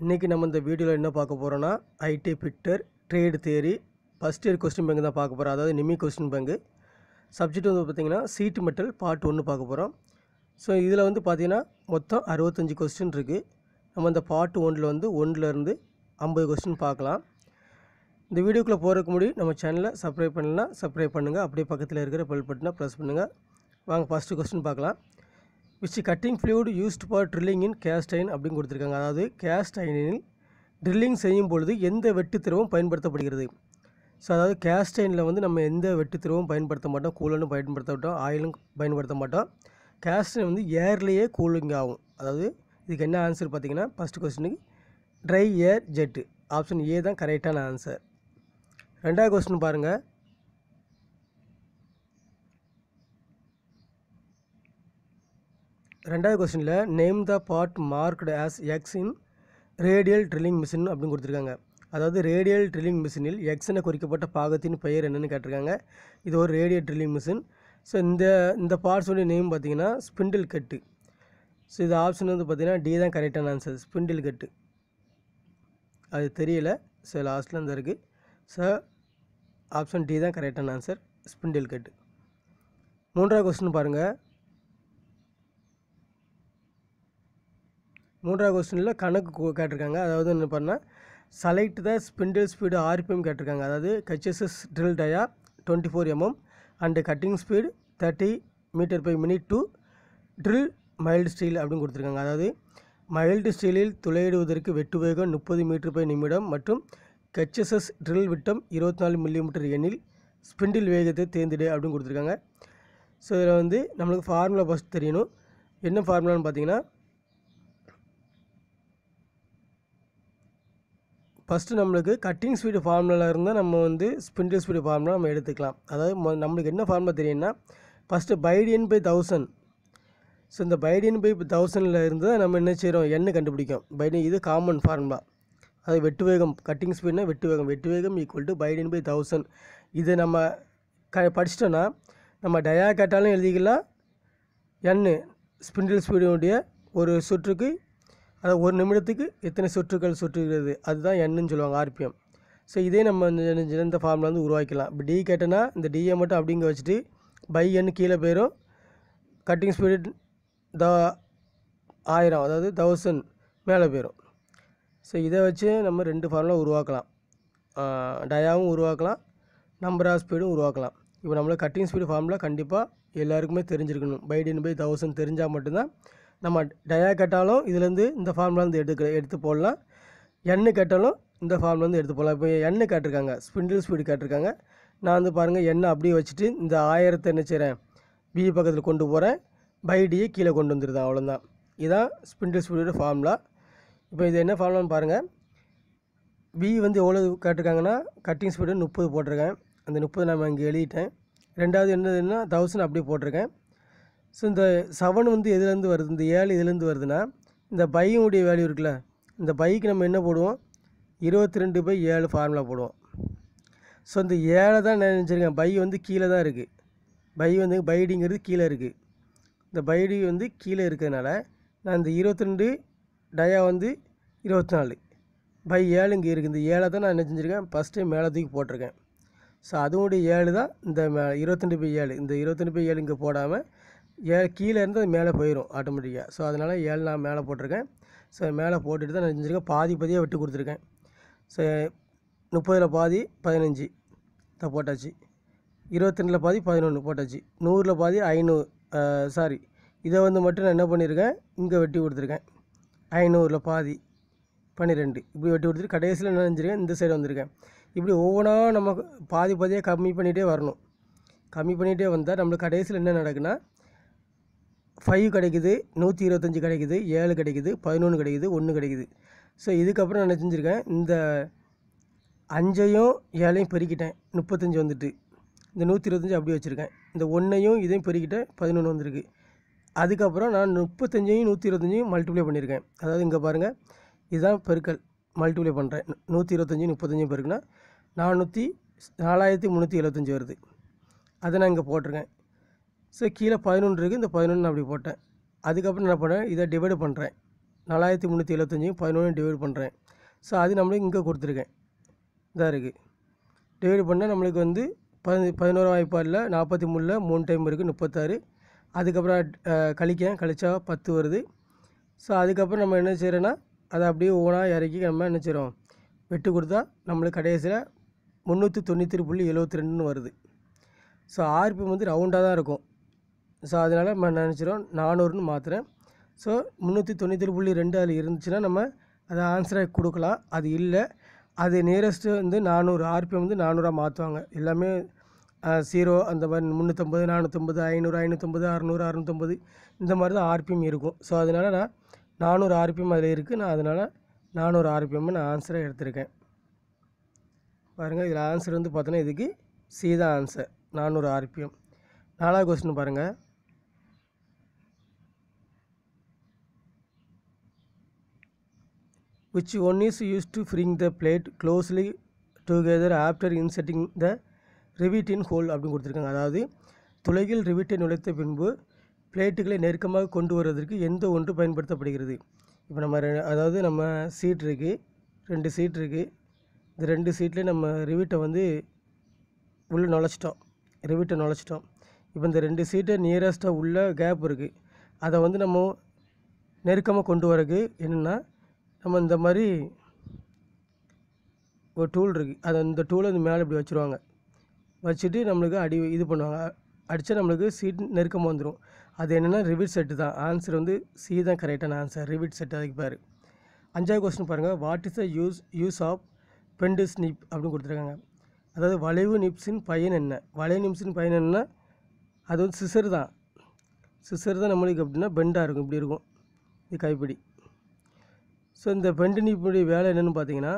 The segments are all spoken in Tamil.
இன்றைக்கி நம்ம இந்த வீடியோவில் என்ன பார்க்க போகிறோன்னா IT fitter trade theory first year question bank தான் பார்க்க போகிறோம். அதாவது நிமி கொஸ்டின் பேங்கு சப்ஜெக்ட் வந்து பார்த்திங்கன்னா சீட் மெட்டல் பார்ட் 1 பார்க்க போகிறோம். ஸோ இதில் வந்து பார்த்திங்கன்னா மொத்தம் 65 கொஸ்டின் இருக்குது. நம்ம இந்த பார்ட் 1 வந்து 1லேருந்து 50 கொஸ்டின் பார்க்கலாம். இந்த வீடியோக்குள்ளே போகிறதுக்கு முன்னாடி நம்ம சேனலை சப்ஸ்கிரைப் பண்ணலாம், சப்ஸ்கிரைப் பண்ணுங்கள். அப்படியே பக்கத்தில் இருக்கிற பெல் பட்டனை ப்ரெஸ் பண்ணுங்கள். வாங்க ஃபஸ்ட்டு கொஸ்டின் பார்க்கலாம். Which cutting fluid used for drilling in cast iron அப்படின்னு கொடுத்துருக்காங்க. அதாவது கேஸ்ட் அயனில் ட்ரில்லிங் செய்யும் பொழுது எந்த வெட்டு திரவம் பயன்படுத்தப்படுகிறது? ஸோ அதாவது கேஸ்ட் அயனில் வந்து நம்ம எந்த வெட்டு திரவம் பயன்படுத்த மாட்டோம், கூலனும் பயன்படுத்த மாட்டோம், ஆயிலும் பயன்படுத்த மாட்டோம். கேஸ்ட் அயன் வந்து ஏர்லேயே கூலிங் ஆகும். அதாவது இதுக்கு என்ன ஆன்சர் பார்த்தீங்கன்னா ஃபஸ்ட்டு கொஸ்டினுக்கு dry air jet, option A தான் கரெக்டான ஆன்சர். ரெண்டாவது கொஸ்டின் பாருங்கள். ரெண்டாவது கொஸ்டினில் name the part marked as X in radial drilling machine அப்படின்னு கொடுத்துருக்காங்க. அதாவது ரேடியல் ட்ரில்லிங் மிஷினில் எக்ஸ்னு குறிக்கப்பட்ட பாகத்தின் பெயர் என்னென்னு கேட்டிருக்காங்க. இது ஒரு ரேடியல் ட்ரில்லிங் மிஷின். ஸோ இந்த பார்ட்ஸோடைய நேம் பார்த்தீங்கன்னா ஸ்பிண்டில் கட்டு. ஸோ இது ஆப்ஷன் வந்து பார்த்திங்கன்னா டி தான் கரெக்டான ஆன்சர், ஸ்பிண்டில் கட்டு. அது தெரியல, ஸோ லாஸ்ட்டில் தான் இருக்குது. ஸோ ஆப்ஷன் டி தான் கரெக்டான ஆன்சர், ஸ்பிண்டில் கட்டு. மூன்றாவது கொஸ்டின் பாருங்கள். மூன்றாவது கொஸ்டினில் கணக்கு கேட்டிருக்காங்க. அதாவது என்ன பண்ணால் select the spindle speed RPM கேட்டிருக்காங்க. அதாவது HSS drill dia 24 mm and cutting speed 30 m/min to drill mild steel அப்படின்னு கொடுத்துருக்காங்க. அதாவது மைல்டு ஸ்டீலில் துளையிடுவதற்கு வெட்டு வேகம் 30 m/நிமிடம் மற்றும் ஹெச்எஸ்எஸ் ட்ரில் விட்டம் 24 mm எனில் ஸ்பிண்டில் வேகத்தை தேர்ந்தெடு அப்படின்னு கொடுத்துருக்காங்க. ஸோ இதில் வந்து நம்மளுக்கு ஃபார்முலா ஃபஸ்ட் தெரியணும். என்ன ஃபார்முலான்னு பார்த்தீங்கன்னா ஃபஸ்ட்டு நம்மளுக்கு கட்டிங் ஸ்பீடு ஃபார்முலா இருந்தால் நம்ம வந்து ஸ்பிண்டில் ஸ்பீடு ஃபார்முலா நம்ம எடுத்துக்கலாம். அதாவது நம்மளுக்கு என்ன ஃபார்முலா தெரியும்னா ஃபஸ்ட்டு பைடியன் பை 1000. ஸோ இந்த பைடியன் பை 1000 இருந்து நம்ம என்ன செய்கிறோம், எண்ணு கண்டுபிடிக்கும். பைடியன் இது காமன் ஃபார்முலா. அது வெட்டு வேகம், கட்டிங் ஸ்பீட்னா வெட்டு வேகம் ஈக்குவல் டு பைடியன் பை 1000. இது நம்ம படிச்சிட்டோன்னா நம்ம டயா கேட்டாலும் எழுதிக்கலாம். எண்ணு ஸ்பிண்டில் ஸ்பீடுடைய ஒரு சுற்றுக்கு, அதாவது ஒரு நிமிடத்துக்கு எத்தனை சுற்றுகள் சுற்றுகிறது அதுதான் எண்ணுன்னு சொல்லுவாங்க, ஆர்பிஎம். ஸோ இதே நம்ம இந்த ஃபார்முலா வந்து உருவாக்கலாம். இப்போ டி கேட்டோன்னா இந்த டிஏ மட்டும் அப்படிங்க வச்சுட்டு பை எண்ணு கீழே போயிடும், கட்டிங் ஸ்பீடு 1000 அதாவது 1000 மேலே போயிடும். ஸோ இதை வச்சு நம்ம ரெண்டு ஃபார்முலா உருவாக்கலாம். டயாவும் உருவாக்கலாம், நம்பர் ஆஃப் ஸ்பீடும் உருவாக்கலாம். இப்போ நம்மளுக்கு கட்டிங் ஸ்பீடு ஃபார்முலா கண்டிப்பாக எல்லாருக்குமே தெரிஞ்சிருக்கணும். பைடியன் பை 1000 தெரிஞ்சால் மட்டும்தான் நம்ம டயா கேட்டாலும் இதுலேருந்து இந்த ஃபார்முலாந்து எடுத்து போடலாம், எண்ணு கேட்டாலும் இந்த ஃபார்முலாந்து எடுத்து போடலாம். இப்போ எண்ணு கேட்டிருக்காங்க, ஸ்பிண்டில் ஸ்பீடு கேட்டிருக்காங்க. நான் வந்து பாருங்கள் எண்ணை அப்படியே வச்சுட்டு இந்த 1000 என்ன செய்கிறேன், பி பக்கத்தில் கொண்டு போகிறேன், பை டியை கீழே கொண்டு வந்துடுதான், அவ்வளோதான். இதுதான் ஸ்பிண்டில் ஸ்பீடோட ஃபார்முலா. இப்போ இது என்ன ஃபார்முலான்னு பாருங்கள். பி வந்து எவ்வளோ கேட்டிருக்காங்கன்னா கட்டிங் ஸ்பீடு 30 போட்டிருக்கேன். அந்த 30 நம்ம இங்கே எழுதிட்டேன். ரெண்டாவது என்னதுன்னா 1000 அப்படியே போட்டிருக்கேன். ஸோ இந்த 7 வந்து எதுலேருந்து வருது, இந்த 7 இதுலேருந்து வருதுன்னா இந்த பையுடைய வேல்யூ இருக்குல்ல, இந்த பைக்கு நம்ம என்ன போடுவோம், 22/7 ஃபார்முலா போடுவோம். ஸோ இந்த 7 தான் நான் நினச்சிருக்கேன், பை வந்து கீழே தான் இருக்குது. பை வந்து பைடிங்கிறது கீழே இருக்குது. இந்த பைடி வந்து கீழே இருக்கிறதுனால நான் இந்த 22 டயா வந்து 24 பை 7 இங்கே இருக்குது. இந்த 7 தான் நான் என்ன செஞ்சுருக்கேன், ஃபஸ்ட்டு மேலே தூக்கி போட்டிருக்கேன். ஸோ அதுவுடைய 7 தான் இந்த 22/7. இந்த 22/7 இங்கே போடாமல் 7 கீழே இருந்து அது மேலே போயிடும் ஆட்டோமேட்டிக்காக. ஸோ அதனால் 7 நான் மேலே போட்டிருக்கேன். ஸோ மேலே போட்டுட்டு தான் நான் செஞ்சுருக்கேன், பாதியாக விட்டு கொடுத்துருக்கேன். ஸோ 30ல் பாதி 15 தான் போட்டாச்சு, 22ல் பாதி 11 போட்டாச்சு, 100ல் பாதி 500 இதை வந்து மட்டும் நான் என்ன பண்ணியிருக்கேன், இங்கே வெட்டி கொடுத்துருக்கேன். 500ல் பாதி 12 இப்படி வெட்டி கொடுத்துட்டு கடைசியில் என்ன செஞ்சுருக்கேன், இந்த சைடு வந்திருக்கேன். இப்படி ஒவ்வொன்றா நம்ம பாதியாக கம்மி பண்ணிகிட்டே வரணும். கம்மி பண்ணிகிட்டே வந்தால் நம்மளுக்கு கடைசியில் என்ன நடக்குன்னா 5 கிடைக்குது, 125 கிடைக்குது, 7 கிடைக்குது, 11 கிடைக்குது, 1 கிடைக்குது. ஸோ இதுக்கப்புறம் நான் என்ன செஞ்சுருக்கேன், இந்த 5ஐயும் 7ஐயும் பெருக்கிட்டேன், 35 வந்துட்டு. இந்த 125 அப்படியே வச்சுருக்கேன். இந்த 1ஐயும் இதையும் பெருக்கிட்டேன், 11 வந்திருக்கு. அதுக்கப்புறம் நான் 35ஐயும் 125ஐயும் மல்டிப்ளை பண்ணியிருக்கேன். அதாவது இங்கே பாருங்கள், இதுதான் பெருக்கல், மல்டிப்ளை பண்ணுறேன். 125 35 பெருக்குன்னா 4375 வருது. அதை நான் இங்கே போட்டிருக்கேன். ஸோ கீழே 11 இருக்குது, இந்த 11 நான் அப்படி போட்டேன். அதுக்கப்புறம் என்ன பண்ணேன், இதை டிவைடு பண்ணுறேன். 4375 11 டிவைட் பண்ணுறேன். ஸோ அது நம்மளுக்கு இங்கே கொடுத்துருக்கேன், இதாக இருக்குது. டிவைட் பண்ணால் நம்மளுக்கு வந்து 11 வாய்ப்பாடில் 43ல் 3 டைம் இருக்குது 36. அதுக்கப்புறம் கழிச்சா 10 வருது. ஸோ அதுக்கப்புறம் நம்ம என்ன செய்கிறோன்னா அதை அப்படியே ஓனாக இறக்கி நம்ம என்ன செய்கிறோம், வெட்டு கொடுத்தா நம்மளுக்கு கடைசியில் 393.72 வருது. ஸோ ஆர்பிஎம் வந்து ரவுண்டாக தான் இருக்கும். ஸோ அதனால் நம்ம நினச்சிடும் 400ன்னு மாற்றுறேன். ஸோ 393.2 அதில் இருந்துச்சுன்னா நம்ம அதை ஆன்சராக கொடுக்கலாம். அது இல்லை, அது நியரஸ்ட்டு வந்து 400 ஆர்பிஎம் வந்து 400 மாற்றுவாங்க. எல்லாமே 0 அந்த மாதிரி 350 450 500 550 600 650 இந்த மாதிரி தான் ஆர்பிஎம் இருக்கும். ஸோ அதனால் நான் 400 ஆர்பிஎம் அதில் இருக்குது. நான் அதனால் 400 ஆர்பிஎம் நான் ஆன்சராக எடுத்திருக்கேன். பாருங்கள், இதில் ஆன்சர் வந்து பார்த்தோன்னா இதுக்கு சி தான் ஆன்சர், 400 ஆர்பிஎம். 4வது கொஸ்டின் பாருங்கள். Which one is used to bring the plate closely together after inserting the rivet in hole அப்படின்னு கொடுத்துருக்காங்க. அதாவது துளையில் ரிவிட்டை நுழைத்த பின்பு பிளேட்டுகளை நெருக்கமாக கொண்டு வருவதற்கு எந்த ஒன்று பயன்படுத்தப்படுகிறது? இப்போ அதாவது நம்ம சீட் இருக்குது, 2 சீட் இருக்குது. இந்த 2 சீட்லேயே நம்ம ரிவிட்டை வந்து உள்ளே ரிவிட்டை நுழைச்சிட்டோம். இப்போ இந்த 2 சீட்டை நியரஸ்ட்டாக உள்ள கேப் இருக்குது, அதை வந்து நம்ம நெருக்கமாக கொண்டு வரக்கு என்னென்னா நம்ம இந்த மாதிரி ஒரு டூல் இருக்குது, அதை இந்த டூலை இந்த மேலே இப்படி வச்சுருவாங்க. வச்சுட்டு நம்மளுக்கு இது பண்ணுவாங்க, அடித்தா நம்மளுக்கு சீட் நெருக்கமாக வந்துடும். அது என்னென்னா ரிவிட் செட்டு தான். ஆன்சர் வந்து சி தான் கரெக்டான ஆன்சர், ரிவிட் செட். அதுக்கு பேர். 5வது கொஸ்டின் பாருங்கள். What is the use of bent snip அப்படின்னு கொடுத்துருக்காங்க. அதாவது வளைவு நிப்ஸின் பயன் என்ன? வளைவு நிப்ஸின் பயன் என்னென்னா அது வந்து சிசர் தான் நம்மளுக்கு எப்படின்னா பெண்டாக இருக்கும், இப்படி இருக்கும் இது கைப்பிடி. ஸோ இந்த பெண்டு நீப்புடைய வேலை என்னென்னு பார்த்தீங்கன்னா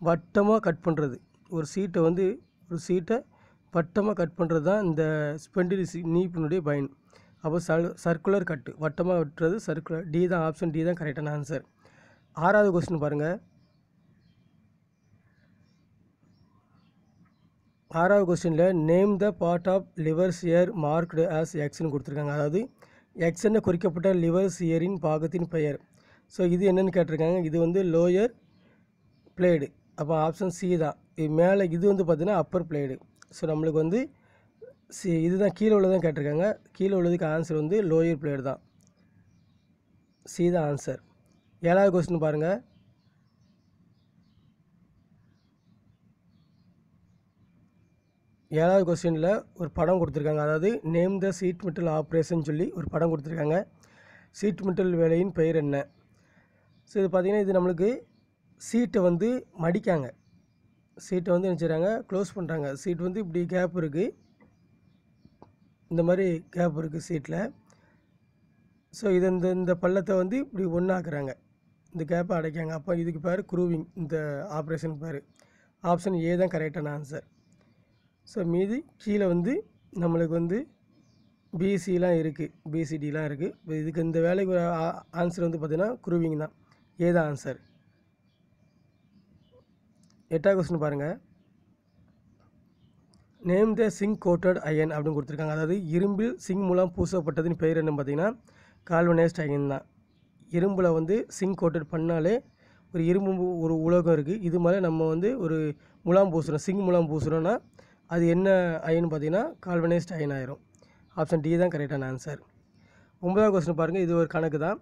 வட்டமாக கட் பண்ணுறது. ஒரு சீட்டை வட்டமாக கட் பண்ணுறது தான் இந்த ஸ்பெண்டு நீப்பினுடைய பயன். அப்போ சர்க்குலர் கட்டு, வட்டமாக வெட்டுறது சர்க்குலர். டி தான் ஆப்ஷன் டி தான் கரெக்டான ஆன்சர். 6வது கொஸ்டின் பாருங்கள். 6வது கொஸ்டினில் name the part of levers are marked as எக்ஸ்ன்னு கொடுத்துருக்காங்க. அதாவது எக்ஸ்ன்னு குறிக்கப்பட்ட லிவர்ஸ் இயரின் பாகத்தின் பெயர். ஸோ இது என்னென்னு கேட்டிருக்காங்க. இது வந்து லோயர் பிளேடு, அப்போ ஆப்ஷன் சி தான். இது மேலே இது வந்து பார்த்திங்கன்னா அப்பர் பிளேடு. ஸோ நம்மளுக்கு வந்து இதுதான் கீழே உள்ளதான் கேட்டிருக்காங்க. கீழே உள்ளதுக்கு ஆன்சர் வந்து லோயர் பிளேடு தான், சி தான் ஆன்சர். 7வது கொஸ்டின் பாருங்கள். ஏழாவது கொஸ்டினில் ஒரு படம் கொடுத்துருக்காங்க. அதாவது name the sheet metal operation சொல்லி ஒரு படம் கொடுத்துருக்காங்க. சீட் மெட்டல் வேலையின் பெயர் என்ன? ஸோ இது பார்த்திங்கன்னா இது நம்மளுக்கு சீட்டை வந்து மடிக்காங்க. சீட்டை வந்து என்ன செய்கிறாங்க, க்ளோஸ் பண்ணுறாங்க. சீட் வந்து இப்படி கேப் இருக்குது, இந்த மாதிரி கேப் இருக்குது சீட்டில். ஸோ இது இந்த பள்ளத்தை வந்து இப்படி ஒன்றாக்குறாங்க, இந்த கேப்பை அடைக்காங்க. அப்போ இதுக்கு பேர் குரூவிங். இந்த ஆப்ரேஷனுக்கு பேர் ஆப்ஷன் ஏ தான் கரெக்டான ஆன்சர். ஸோ மீதி கீழே வந்து நம்மளுக்கு வந்து பிசிலாம் இருக்குது, பிசிடிலாம் இருக்குது. இதுக்கு இந்த வேலைக்கு ஆன்சர் வந்து பார்த்திங்கன்னா குரூவிங் தான், ஏ தான் ஆன்சர். 8வது கொஸ்டின் பாருங்கள். Name the zinc coated iron அப்படின்னு கொடுத்துருக்காங்க. அதாவது இரும்பில் சிங்க் மூலம் பூசப்பட்டதுன்னு பெயர் என்ன பார்த்தீங்கன்னா கால்வனைஸ்ட் அயன் தான். இரும்பில் வந்து சிங்க் கோட்டட் பண்ணாலே ஒரு இரும்பு ஒரு உலோகம் இருக்குது, இது மாதிரி நம்ம வந்து ஒரு முலாம் பூசுகிறோம், சிங்க் முலாம் பூசுகிறோன்னா அது என்ன அயன் பார்த்தீங்கன்னா கால்வனைஸ்ட் அயன் ஆயிரும். ஆப்ஷன் டி தான் கரெக்டான ஆன்சர். 9வது கொஸ்டின் பாருங்கள். இது ஒரு கணக்கு தான்.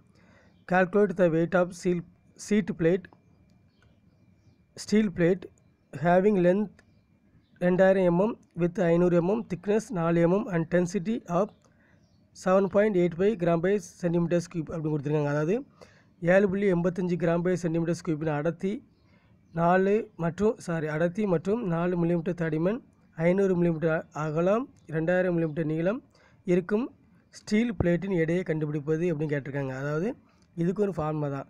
Calculate the weight of steel plate having length 2000 mm with 500 mm thickness 4 mm and density of 7.85 g/cm³ அப்படின்னு கொடுத்துருக்காங்க. அதாவது 7.85 g/cm³ அடர்த்தி மற்றும் 4 mm தடிமன் 500 mm அகலம் 2000 mm நீளம் இருக்கும் ஸ்டீல் பிளேட்டின் எடையை கண்டுபிடிப்பது அப்படின்னு கேட்டிருக்காங்க. அதாவது இதுக்கு ஒரு ஃபார்முலா தான்.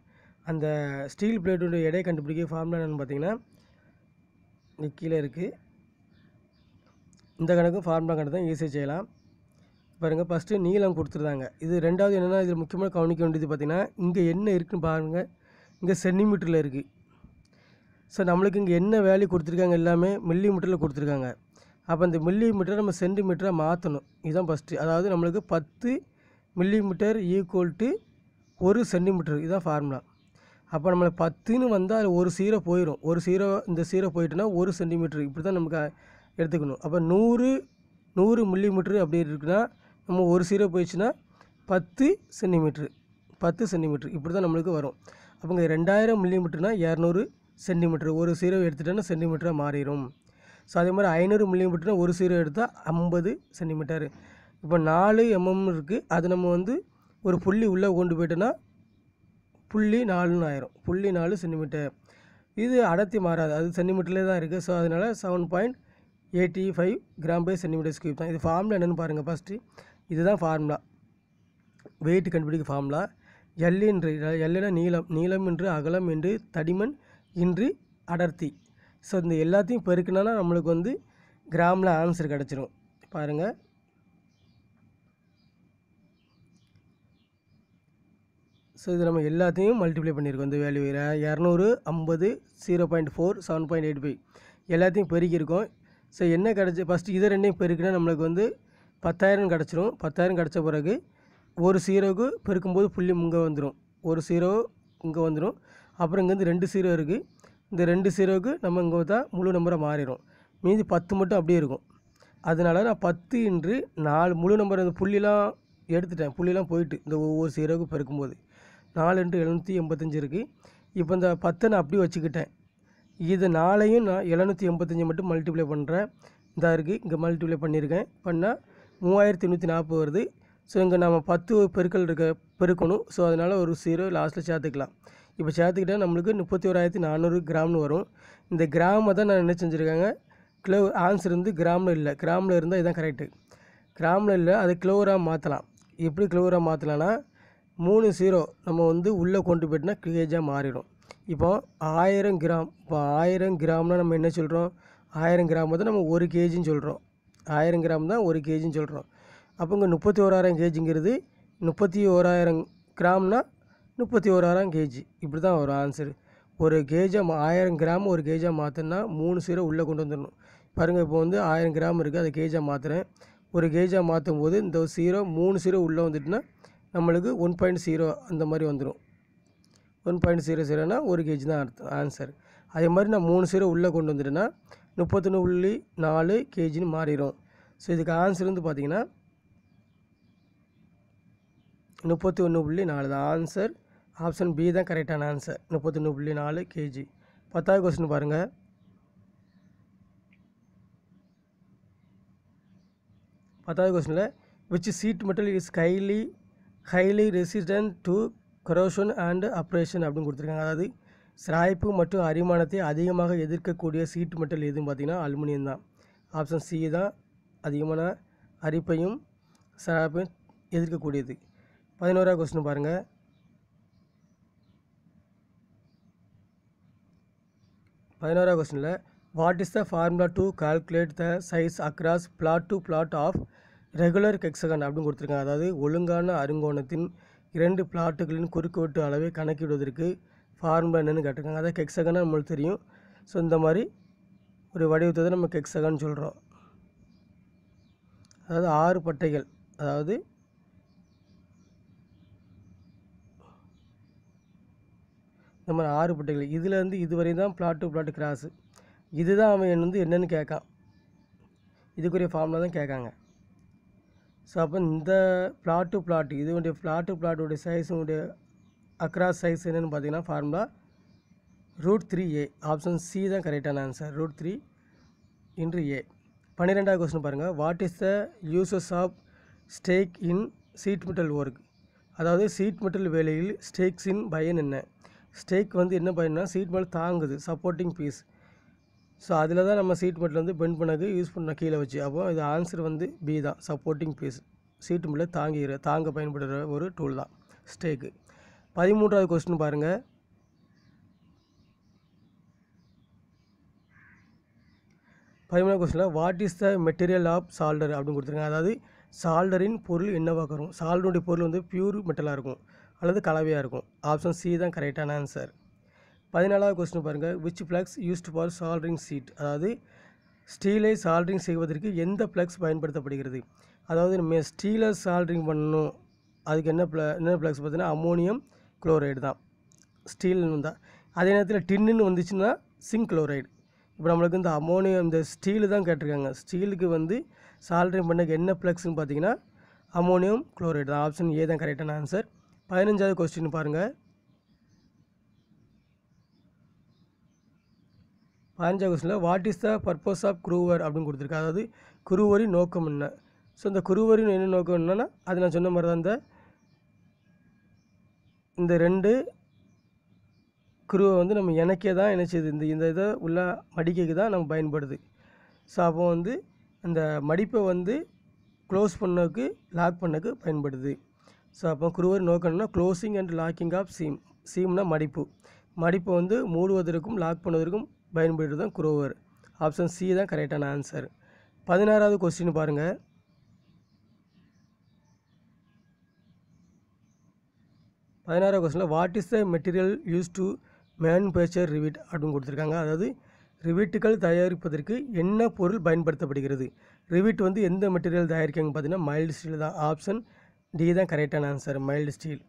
அந்த ஸ்டீல் பிளேட்டோட எடையை கண்டுபிடிக்க ஃபார்முலா என்னென்னு பார்த்தீங்கன்னா இங்கே கீழே இருக்குது. இந்த கணக்கும் ஃபார்முலா கணக்கு தான் ஈஸியாக செய்யலாம். பாருங்கள், ஃபஸ்ட்டு நீளம் கொடுத்துருந்தாங்க. இது ரெண்டாவது என்னென்னா இதில் முக்கியமாக கவனிக்க வேண்டியது பார்த்திங்கன்னா இங்கே என்ன இருக்குதுன்னு பாருங்கள். இங்கே சென்டிமீட்டரில் இருக்குது. ஸோ நம்மளுக்கு இங்கே என்ன வேல்யூ கொடுத்துருக்காங்க, எல்லாமே மில்லி மீட்டரில் கொடுத்துருக்காங்க. அப்போ இந்த மில்லி மீட்டரை நம்ம சென்டிமீட்டராக மாற்றணும். இதுதான் ஃபஸ்ட்டு. அதாவது நம்மளுக்கு 10 millimetre equal to 1 centimetre, இதுதான் ஃபார்முலா. அப்போ நம்மளை 10ன்னு வந்தால் அதில் ஒரு ஜீரோ போயிடும். ஒரு ஜீரோ இந்த ஜீரோ போயிட்டுனா 1 சென்டிமீட்டர் இப்படி தான் நமக்கு எடுத்துக்கணும். அப்போ 100 மில்லிமீட்ரு அப்படி இருக்குன்னா நம்ம ஒரு ஜீரோ போயிடுச்சுன்னா 10 சென்டிமீட்ரு இப்படி தான் நம்மளுக்கு வரும். அப்போங்க 2000 மில்லிமீட்டர்னா 200 சென்டிமீட்ரு. ஒரு ஜீரோ எடுத்துட்டோன்னா சென்டிமீட்டராக மாறிடும். ஸோ அதே மாதிரி 500 மில்லிமீட்டர்னா ஒரு ஜீரோ எடுத்தால் 50 சென்டிமீட்டர். இப்போ 4 mm இருக்குது. அது நம்ம வந்து ஒரு புள்ளி உள்ளே கொண்டு போயிட்டோன்னா 0.4ன்னு ஆயிரும். 0.4 சென்டிமீட்டர். இது அடர்த்தி மாறாது, அது சென்டிமீட்டர்லேயே தான் இருக்குது. ஸோ அதனால் 7.85 கிராம் பை சென்டிமீட்டர் ஸ்கொயர் தான். இது ஃபார்முலா என்னென்னு பாருங்கள். ஃபஸ்ட்டு இதுதான் ஃபார்முலா, வெயிட் கண்டுபிடிக்க ஃபார்முலா. எல்லுன்னா நீளம் என்று அகலம் என்று தடிமன் இன்று அடர்த்தி. ஸோ இந்த எல்லாத்தையும் பெருக்கினா நம்மளுக்கு வந்து கிராமில் ஆன்சர் கிடச்சிரும். பாருங்கள், ஸோ இது நம்ம எல்லாத்தையும் மல்டிப்ளை பண்ணியிருக்கோம். இந்த வேல்யூ 200, 50, 0.4, 7.85 எல்லாத்தையும் பெருக்கியிருக்கோம். ஸோ என்ன கிடச்சி ஃபஸ்ட்டு இதை ரெண்டையும் பெருக்கினா நம்மளுக்கு வந்து 10,000 கிடச்சிரும். 10,000 கிடச்ச பிறகு ஒரு ஜீரோவுக்கு பெருக்கும்போது புள்ளி இங்கே வந்துடும், ஒரு ஜீரோ இங்கே வந்துடும். அப்புறம் இங்கேருந்து 2 ஜீரோ இருக்குது. இந்த 2 ஜீரோவுக்கு நம்ம இங்கே தான் முழு நம்பரை மாறிடும். மீதி 10 மட்டும் அப்படியே இருக்கும். அதனால நான் 10 × 4 முழு நம்பர் அந்த புள்ளிலாம் எடுத்துட்டேன். புள்ளிலாம் போயிட்டு இந்த ஒவ்வொரு ஜீரோவுக்கு பெருக்கும்போது 4 × 785 இருக்குது. இப்போ இந்த 10 நான் அப்படியே வச்சுக்கிட்டேன். இது 4ஐயும் நான் 785 மட்டும் மல்டிப்ளை பண்ணுறேன். இந்த இருக்குது, இங்கே மல்டிப்ளை பண்ணியிருக்கேன். பண்ணால் 3840 வருது. ஸோ இங்கே நம்ம 10 பெருக்கல் பெருக்கணும். ஸோ அதனால் ஒரு ஜீரோ லாஸ்ட்டில் சேர்த்துக்கலாம். இப்போ சேர்த்துக்கிட்டால் நம்மளுக்கு 31,400 கிராம்னு வரும். இந்த கிராமை தான் நான் என்ன செஞ்சுருக்காங்க, கிலோ ஆன்சர் வந்து கிராமில் இல்லை. கிராமில் இருந்தால் இதுதான் கரெக்டு. கிராமில் இல்லை, அது கிலோகிராம் மாற்றலாம். எப்படி கிலோகிராம் மாற்றலான்னா 3 ஜீரோ நம்ம வந்து உள்ளே கொண்டு போய்ட்டுனா கேஜாக மாறிடும். இப்போ 1000 கிராம், இப்போ 1000 கிராம்னால் நம்ம என்ன சொல்கிறோம், 1000 கிராம் வந்து நம்ம 1 கேஜின்னு சொல்கிறோம். 1000 கிராம் தான் 1 கேஜின்னு சொல்கிறோம். அப்போ இங்கே 31,000 கேஜிங்கிறது 31,000 கிராம்னா 31,000 கேஜி இப்படி தான் வரும் ஆன்சர். ஒரு கேஜாக 1000 கிராம் ஒரு கேஜாக மாற்றினா 3 ஜீரோ உள்ளே கொண்டு வந்துடணும். பாருங்கள், இப்போ வந்து 1000 கிராம் இருக்குது, அதை கேஜாக மாற்றுறேன். ஒரு கேஜாக மாற்றும் போது இந்த ஜீரோ 3 ஜீரோ உள்ளே வந்துட்டுனா நம்மளுக்கு 1.0 அந்த மாதிரி வந்துடும். 1.00னா 1 கேஜி தான் ஆன்சர். அதே மாதிரி நான் 3 ஜீரோ உள்ளே கொண்டு வந்துட்டேன்னா 31.4 கேஜின்னு மாறிடும். ஸோ இதுக்கு ஆன்சர் வந்து பார்த்திங்கன்னா 31.4 தான் ஆன்சர். ஆப்ஷன் பி தான் கரெக்டான ஆன்சர், 31.4 கேஜி. 10வது கொஸ்டின் பாருங்கள். 10வது கொஸ்டினில் which sheet metal is highly resistant to corrosion and abrasion அப்படின்னு கொடுத்துருக்காங்க. அதாவது சிராய்ப்பு மற்றும் அரிமானத்தை அதிகமாக எதிர்க்கக்கூடிய சீட் மெட்டல் எதுன்னு பார்த்தீங்கன்னா அலுமினியம் தான். ஆப்ஷன் சி தான் அதிகமான அரிப்பையும் சிராய்ப்பையும் எதிர்க்கக்கூடியது. 11வது கொஸ்டின் பாருங்கள். 11வது கொஸ்டினில் what is the formula to calculate the size across flat to flat of regular hexagon அப்படின்னு கொடுத்துருக்காங்க. அதாவது ஒழுங்கான அருங்கோணத்தின் 2 பிளாட்டுகளின் குறுக்குவெட்டு அளவை கணக்கிடுவதற்கு ஃபார்முலா என்னென்னு கேட்டிருக்காங்க. அதாவது ஹெக்ஸகனாக நம்மளுக்கு தெரியும். ஸோ இந்த மாதிரி ஒரு வடிவத்தை தான் நம்ம ஹெக்ஸகன் சொல்கிறோம். அதாவது 6 பட்டைகள், அதாவது இந்த மாதிரி 6 பட்டைகள், இதிலேருந்து இதுவரை தான் பிளாட் டு பிளாட் கிராஸு. இதுதான் அவன் வந்து என்னென்னு கேட்கான், இதுக்குரிய ஃபார்முலா தான் கேட்காங்க. ஸோ அப்போ இந்த பிளாட் டு பிளாட், இதனுடைய பிளாட் டு பிளாட்டுடைய சைஸுடைய அக்ராஸ் சைஸ் என்னென்னு பார்த்தீங்கன்னா ஃபார்முலா √3a. ஆப்ஷன் சி தான் கரெக்டான ஆன்சர், √3 × a. 12வது கொஸ்டின் பாருங்கள். What is the uses of stack in sheet metal work. அதாவது சீட் மெட்டல் வேலையில் ஸ்டேக்ஸின் பயன் என்ன. ஸ்டேக் வந்து என்ன பயன்னா சீட் மெட்டல் தாங்குது, சப்போர்ட்டிங் பீஸ். ஸோ அதில் தான் நம்ம சீட் மெட்டல் வந்து பெண்ட் பண்ணது யூஸ் பண்ண கீழே வச்சு. அப்போ இது ஆன்சர் வந்து பி தான், சப்போர்ட்டிங் பீஸ். சீட் மெட்டல் தாங்க பயன்படுற ஒரு டூல் தான் ஸ்டேக்கு. 13வது கொஸ்டின் பாருங்கள். 13வது கொஸ்டினில் what is the material of solder அப்படின்னு கொடுத்துருக்காங்க. அதாவது சால்டரின் பொருள் என்னவாக வரும். சால்டருடைய பொருள் வந்து பியூர் மெட்டலாக இருக்கும் அல்லது கலவையாக இருக்கும். ஆப்ஷன் சி தான் கரெக்டான ஆன்சர். 14வது கொஸ்டின் பாருங்கள். Which flux used for soldering sheet. அதாவது ஸ்டீலை சால்டரிங் செய்வதற்கு எந்த ஃப்ளக்ஸ் பயன்படுத்தப்படுகிறது. அதாவது நம்ம ஸ்டீலை சால்டரிங் பண்ணணும், அதுக்கு என்ன ஃப்ளக்ஸ் பார்த்தீங்கன்னா அம்மோனியம் குளோரைடு தான். ஸ்டீல்னு வந்தால். அதே நேரத்தில் டின்னுன்னு வந்துச்சுன்னா சிங்க் குளோரைடு. இப்போ நம்மளுக்கு இந்த அமோனியம் இந்த ஸ்டீலு தான் கேட்டிருக்காங்க. ஸ்டீலுக்கு வந்து சால்ட்ரிங் பண்ணக்கு என்ன ப்ளக்ஸ்ன்னு பார்த்தீங்கன்னா அமோனியம் குளோரைடு தான். ஆப்ஷன் ஏ தான் கரெக்டான ஆன்சர். 15வது கொஸ்டின் பாருங்கள். 15வது கொஸ்டினில் what is the purpose of groover அப்படின்னு கொடுத்துருக்கு. அதாவது குருவரின் நோக்கம் என்ன? ஸோ இந்த குருவரின் என்ன நோக்கம் என்னன்னா அது நான் சொன்ன மாதிரி தான் இந்த 2 குருவை வந்து நம்ம இணைக்க தான் இணைச்சது. இந்த இதை உள்ள மடிக்கைக்கு தான் நம்ம பயன்படுது. ஸோ அப்போ வந்து அந்த மடிப்பை வந்து க்ளோஸ் பண்ணக்கு லாக் பண்ணக்கு பயன்படுது. ஸோ அப்போ குருவர் நோக்கம்னா closing and locking of seam. சீம்னா மடிப்பு. மடிப்பை வந்து மூடுவதற்கும் லாக் பண்ணுவதற்கும் பயன்படுறது தான் குரோவர். ஆப்ஷன் சி தான் கரெக்டான ஆன்சர். 16வது கொஸ்டின் பாருங்கள். 16வது கொஸ்டினில் what is the material use to manufacture Revit அப்படின்னு கொடுத்துருக்காங்க. அதாவது ரிவிட்டுகள் தயாரிப்பதற்கு என்ன பொருள் பயன்படுத்தப்படுகிறது? ரிவிட் வந்து எந்த மெட்டீரியல் தயாரிக்காங்க பார்த்தீங்கன்னா மைல்டு ஸ்டீல் தான். ஆப்ஷன் டி தான் கரெக்டான ஆன்சர், மைல்டு ஸ்டீல்.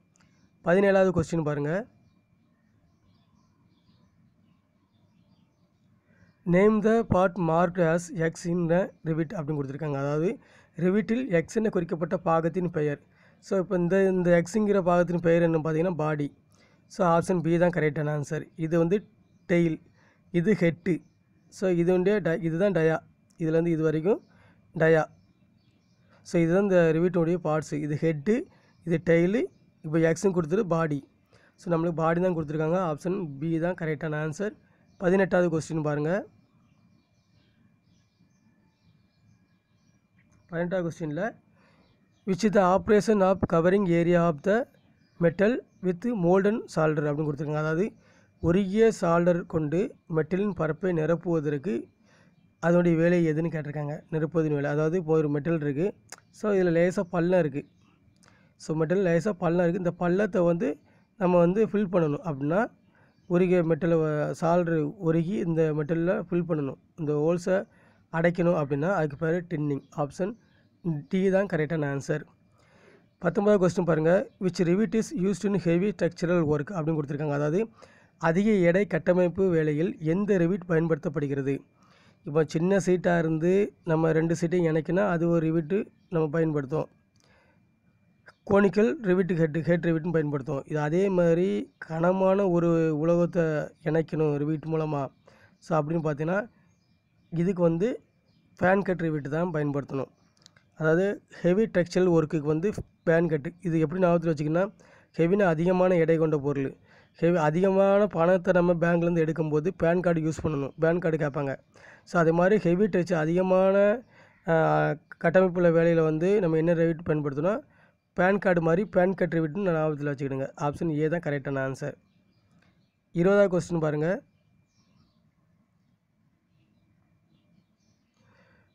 17வது கொஸ்டின் பாருங்கள். Name the part marked as X in the Revit அப்படின்னு கொடுத்துருக்காங்க. அதாவது ரிவிட்டில் எக்ஸ் என குறிக்கப்பட்ட பாகத்தின் பெயர். ஸோ இப்போ இந்த எக்ஸுங்கிற பாகத்தின் பெயர் என்ன பார்த்தீங்கன்னா பாடி. ஸோ ஆப்ஷன் பி தான் கரெக்டான ஆன்சர். இது வந்து டெயில், இது ஹெட்டு. ஸோ இது வந்து இதுதான் டயா. இதில் வந்து இது வரைக்கும் டயா. ஸோ இதுதான் இந்த ரிவிட்டுடைய பார்ட்ஸு. இது ஹெட்டு, இது டெய்லு, இப்போ எக்ஸும் கொடுத்துட்டு பாடி. ஸோ நம்மளுக்கு பாடி தான் கொடுத்துருக்காங்க. ஆப்ஷன் பி தான் கரெக்டான ஆன்சர். 18வது கொஸ்டின் பாருங்கள். 18வது கொஸ்டினில் which is the operation of covering area of the metal with molten solder அப்படின்னு கொடுத்துருக்காங்க. அதாவது உருகிய சால்டர் கொண்டு மெட்டலின் பரப்பை நிரப்புவதற்கு அதனுடைய வேலை எதுன்னு கேட்டிருக்காங்க. நிரப்புவதின் வேலை. அதாவது இப்போ ஒரு மெட்டல் இருக்குது. ஸோ இதில் லேசாக பள்ளம் இருக்குது. ஸோ மெட்டல் லேசாக பள்ளம் இருக்குது. இந்த பள்ளத்தை வந்து நம்ம வந்து ஃபில் பண்ணணும். அப்படின்னா உருகிய மெட்டலை சால்டர் உருகி இந்த மெட்டலில் ஃபில் பண்ணணும், இந்த ஹோல்ஸை அடைக்கணும். அப்படின்னா அதுக்கு பேர் டின்னிங். ஆப்ஷன் டி தான் கரெக்டான ஆன்சர். 19வது கொஸ்டின் பாருங்கள். Which Revit is used in heavy structural work அப்படின்னு கொடுத்துருக்காங்க. அதாவது அதிக எடை கட்டமைப்பு வேலையில் எந்த ரிவிட் பயன்படுத்தப்படுகிறது? இப்போ சின்ன சீட்டாக இருந்து நம்ம 2 சீட்டையும் இணைக்கினா அது ஒரு ரிவிட்டு நம்ம பயன்படுத்துவோம். கோனிக்கல் ரிவிட்டு ஹெட் ரிவிட்னு பயன்படுத்துவோம். இது அதே மாதிரி கனமான ஒரு உலோகத்தை இணைக்கணும் ரிவிட் மூலமாக. ஸோ அப்படின்னு பார்த்தீங்கன்னா இதுக்கு வந்து ஃபேன் கட் ரிவிட்டு தான் பயன்படுத்தணும். அதாவது ஹெவி டெக்ஸ்டைல் ஒர்க்குக்கு வந்து ஃபேன் கட்டு. இது எப்படி ஞாபகத்தில் வச்சுக்கின்னா ஹெவினா அதிகமான எடை கொண்ட பொருள். அதிகமான பணத்தை நம்ம பேங்க்லேருந்து எடுக்கும்போது பேன் கார்டு யூஸ் பண்ணணும். பேன் கார்டு கேட்பாங்க. ஸோ அதே மாதிரி ஹெவி டச் அதிகமான கட்டமைப்புள்ள வேலையில் வந்து நம்ம என்ன ரிவிட் பயன்படுத்தணும்? பேன் கார்டு மாதிரி பேன் கட் ரிவிட்னு ஞாபகத்தில் வச்சுக்கிடுங்க. ஆப்ஷன் ஏ தான் கரெக்டான ஆன்சர். 20வது கொஸ்டின் பாருங்கள்.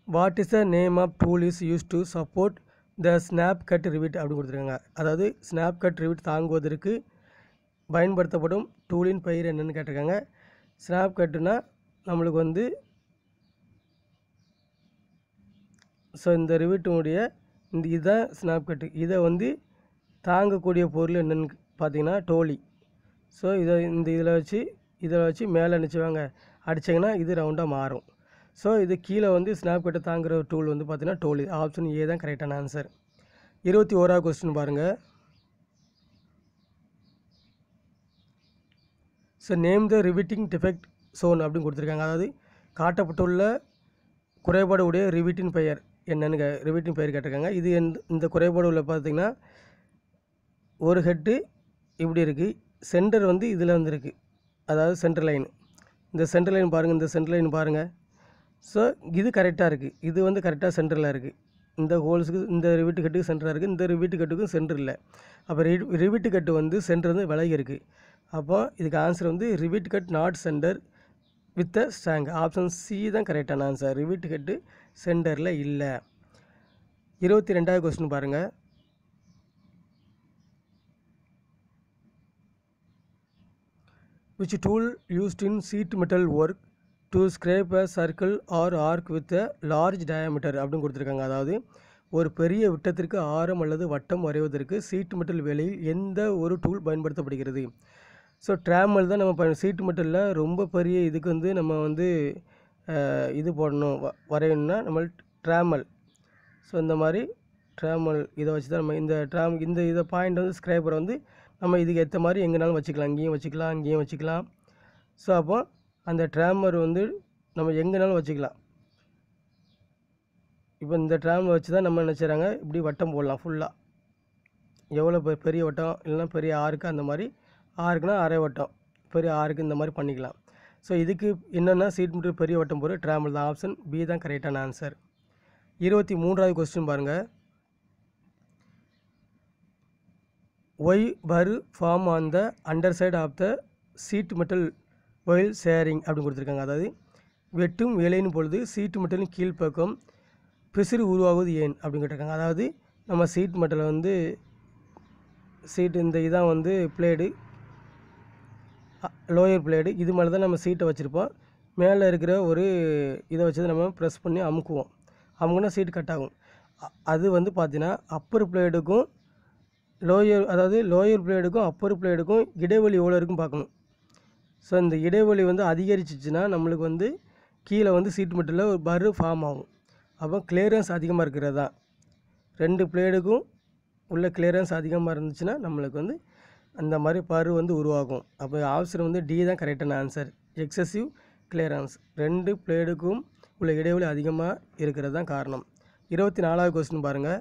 What is the name of tool is use to support the snap cut rivet அப்படின்னு கொடுத்துருக்காங்க. அதாவது ஸ்னாப் கட் ரிவிட் தாங்குவதற்கு பயன்படுத்தப்படும் டூலின் பெயர் என்னென்னு கேட்டிருக்காங்க. ஸ்னாப் கட்டுனா நம்மளுக்கு வந்து ஸோ இந்த ரிவிட்டுடைய இதுதான் ஸ்னாப் கட்டு. இதை வந்து தாங்கக்கூடிய பொருள் என்னென்னு பார்த்தீங்கன்னா டோலி. ஸோ இதில் வச்சு மேலே நினச்சிவாங்க அடிச்சிங்கன்னா இது ரவுண்டாக மாறும். ஸோ இது கீழே வந்து ஸ்னாப் கட்டை தாங்குகிற டூல் வந்து பார்த்தீங்கன்னா டோலி. ஆப்ஷன் ஏ தான் கரெக்டான ஆன்சர். 21வது கொஸ்டின் பாருங்கள். So name the riveting defect shown அப்படின்னு கொடுத்துருக்காங்க. அதாவது காட்டப்பட்டுள்ள குறைபாடு உடைய ரிவிட்டின் பெயர் என்னென்னு ரிவிட்டின் பெயர் கேட்டிருக்காங்க. இது இந்த குறைபாடு உள்ள பார்த்திங்கன்னா ஒரு ஹெட்டு இப்படி இருக்குது, சென்டர் வந்து இதில் வந்துருக்கு. அதாவது சென்டர் லைன், இந்த சென்டர் லைன் பாருங்கள், இந்த சென்டர் லைன் பாருங்கள். ஸோ இது கரெக்டாக இருக்குது. இது வந்து கரெக்டாக சென்டரில் இருக்குது. இந்த ஹோல்ஸுக்கு இந்த ரிவிட்டு கட்டுக்கு சென்டராக இருக்குது, இந்த ரிவிட்டு கட்டுக்கும் சென்டர் இல்லை. அப்போ ரிவிட்டு கட்டு வந்து சென்டர் வந்து விலகி இருக்குது. அப்போ இதுக்கு ஆன்சர் வந்து Revit cut not centre with a strong. Option C தான் கரெக்டான ஆன்சர். ரிவிட் கட்டு சென்டரில் இல்லை. 22வது கொஸ்டின் பாருங்கள். which tool used in sheet metal work to scrape a circle or arc with a large diameter அப்படின்னு கொடுத்துருக்காங்க. அதாவது ஒரு பெரிய விட்டத்திற்கு ஆரம் அல்லது வட்டம் வரைவதற்கு சீட் மெட்டல் வேலையில் எந்த ஒரு டூல் பயன்படுத்தப்படுகிறது? ஸோ ட்ராமல் தான் நம்ம சீட்டு மட்டும் இல்லை, ரொம்ப பெரிய இதுக்கு வந்து நம்ம வந்து இது போடணும் வரையணும்னா நம்ம ட்ராமல். ஸோ இந்த மாதிரி ட்ராமல் இதை வச்சு தான் நம்ம இந்த இதை பாயிண்ட் வந்து ஸ்க்ரைபரை வந்து நம்ம இதுக்கு ஏற்ற மாதிரி எங்கேனாலும் வச்சுக்கலாம், இங்கேயும் வச்சுக்கலாம், இங்கேயும் வச்சுக்கலாம். ஸோ அப்போ அந்த ட்ராமர் வந்து நம்ம எங்கேனாலும் வச்சுக்கலாம். இப்போ இந்த ட்ராமர் வச்சு தான் நம்ம என்ன செய்கிறாங்க, இப்படி வட்டம் போடலாம் ஃபுல்லாக. எவ்வளோ பெரிய வட்டம் இல்லைனா பெரிய ஆறுக்கு, அந்த மாதிரி ஆறுக்குனா அரை வட்டம், பெரிய ஆறுக்கு இந்த மாதிரி பண்ணிக்கலாம். ஸோ இதுக்கு என்னென்னா சீட் மீட்டர் பெரிய வட்டம் போகிற ட்ராமல் தான். ஆப்ஷன் பி தான் கரெக்டான ஆன்சர். 23வது கொஸ்டின் பாருங்கள். Why burr form on the under side of the sheet metal while shearing அப்படின்னு கொடுத்துருக்காங்க. அதாவது வெட்டும் வேலையின் பொழுது சீட்டு மெட்டலின் கீழ்ப்பக்கம் பிசிறு உருவாகுவது ஏன் அப்படின்னு கேட்டிருக்காங்க. அதாவது நம்ம சீட் மெட்டலை வந்து சீட்டு இந்த இதான் வந்து பிளேடு, லோயர் பிளேடு, இது மேலே தான் நம்ம சீட்டை வச்சுருப்போம். மேலே இருக்கிற ஒரு இதை வச்சு நம்ம ப்ரெஸ் பண்ணி அமுக்குவோம். அமுக்குனா சீட்டு கட் ஆகும். அது வந்து பார்த்திங்கன்னா அப்பர் பிளேடுக்கும் லோயர் பிளேடுக்கும் அப்பர் பிளேடுக்கும் இடைவெளி எவ்வளோ இருக்கும் பார்க்கணும். ஸோ இந்த இடைவெளி வந்து அதிகரிச்சிச்சுன்னா நம்மளுக்கு வந்து கீழே வந்து சீட் மெட்டலில் ஒரு பரு ஃபார்ம் ஆகும். அப்போ கிளியரன்ஸ் அதிகமாக இருக்கிறது தான், ரெண்டு பிளேடுக்கும் உள்ள கிளியரன்ஸ் அதிகமாக இருந்துச்சுன்னா நம்மளுக்கு வந்து அந்த மாதிரி பரு வந்து உருவாகும். அப்போ ஆப்ஷன் வந்து டி தான் கரெக்டான ஆன்சர். எக்ஸசிவ் கிளியரன்ஸ், ரெண்டு பிளேடுக்கும் உள்ள இடைவெளி அதிகமாக இருக்கிறது தான் காரணம். 24வது கொஸ்டின் பாருங்கள்.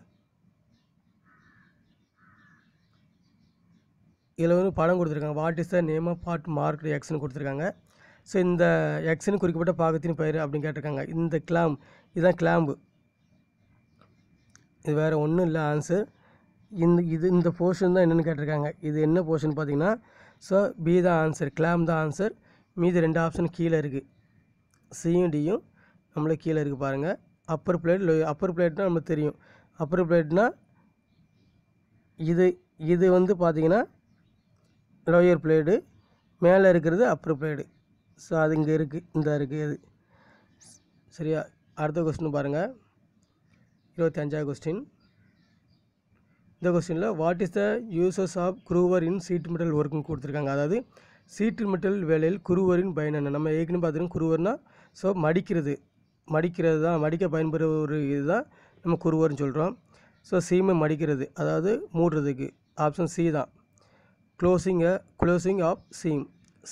இதில் வந்து படம் கொடுத்துருக்காங்க. What is the name of part marked எக்ஸ்னு கொடுத்துருக்காங்க. ஸோ இந்த எக்ஸ்னு குறிக்கப்பட்ட பாகத்தின் பெயர் அப்படின்னு கேட்டிருக்காங்க. இந்த இதுதான் கிளாம்பு, இது வேறு ஒன்றும் இல்லை ஆன்சர். இந்த போர்ஷன் தான் என்னென்னு கேட்டிருக்காங்க. இது என்ன போர்ஷன் பார்த்தீங்கன்னா, ஸோ பி தான் ஆன்சர், கிளாம் தான் ஆன்சர். மீதி 2 ஆப்ஷன் கீழே இருக்குது, சியும் டியும் நம்மளுக்கு கீழே இருக்குது பாருங்கள். அப்பர் பிளேட், அப்பர் பிளேட்னால் நம்மளுக்கு தெரியும். அப்பர் பிளேட்னால் இது வந்து பார்த்திங்கன்னா லோயர் பிளேடு, மேலே இருக்கிறது அப்பர் பிளேடு. ஸோ அது இங்கே இருக்குது, இந்த இருக்குது அது சரியா. அடுத்த கொஸ்டின் பாருங்கள். 25வது கொஸ்டின். இந்த கொஸ்டினில் what is the uses of groover in sheet metal ஒர்க்குன்னு கொடுத்துருக்காங்க. அதாவது சீட்டு மெட்டல் வேலையில் குரூவரின் பயன் என்ன? நம்ம ஏற்கனவே பார்த்துருக்கோம் குரூவர்னால் ஸோ மடிக்கிறது தான், மடிக்க பயன்படுற ஒரு இதுதான் நம்ம குரூவர்னு சொல்கிறோம். ஸோ சீமை மடிக்கிறது, அதாவது மூடுறதுக்கு. ஆப்ஷன் சி தான், க்ளோசிங் ஆஃப்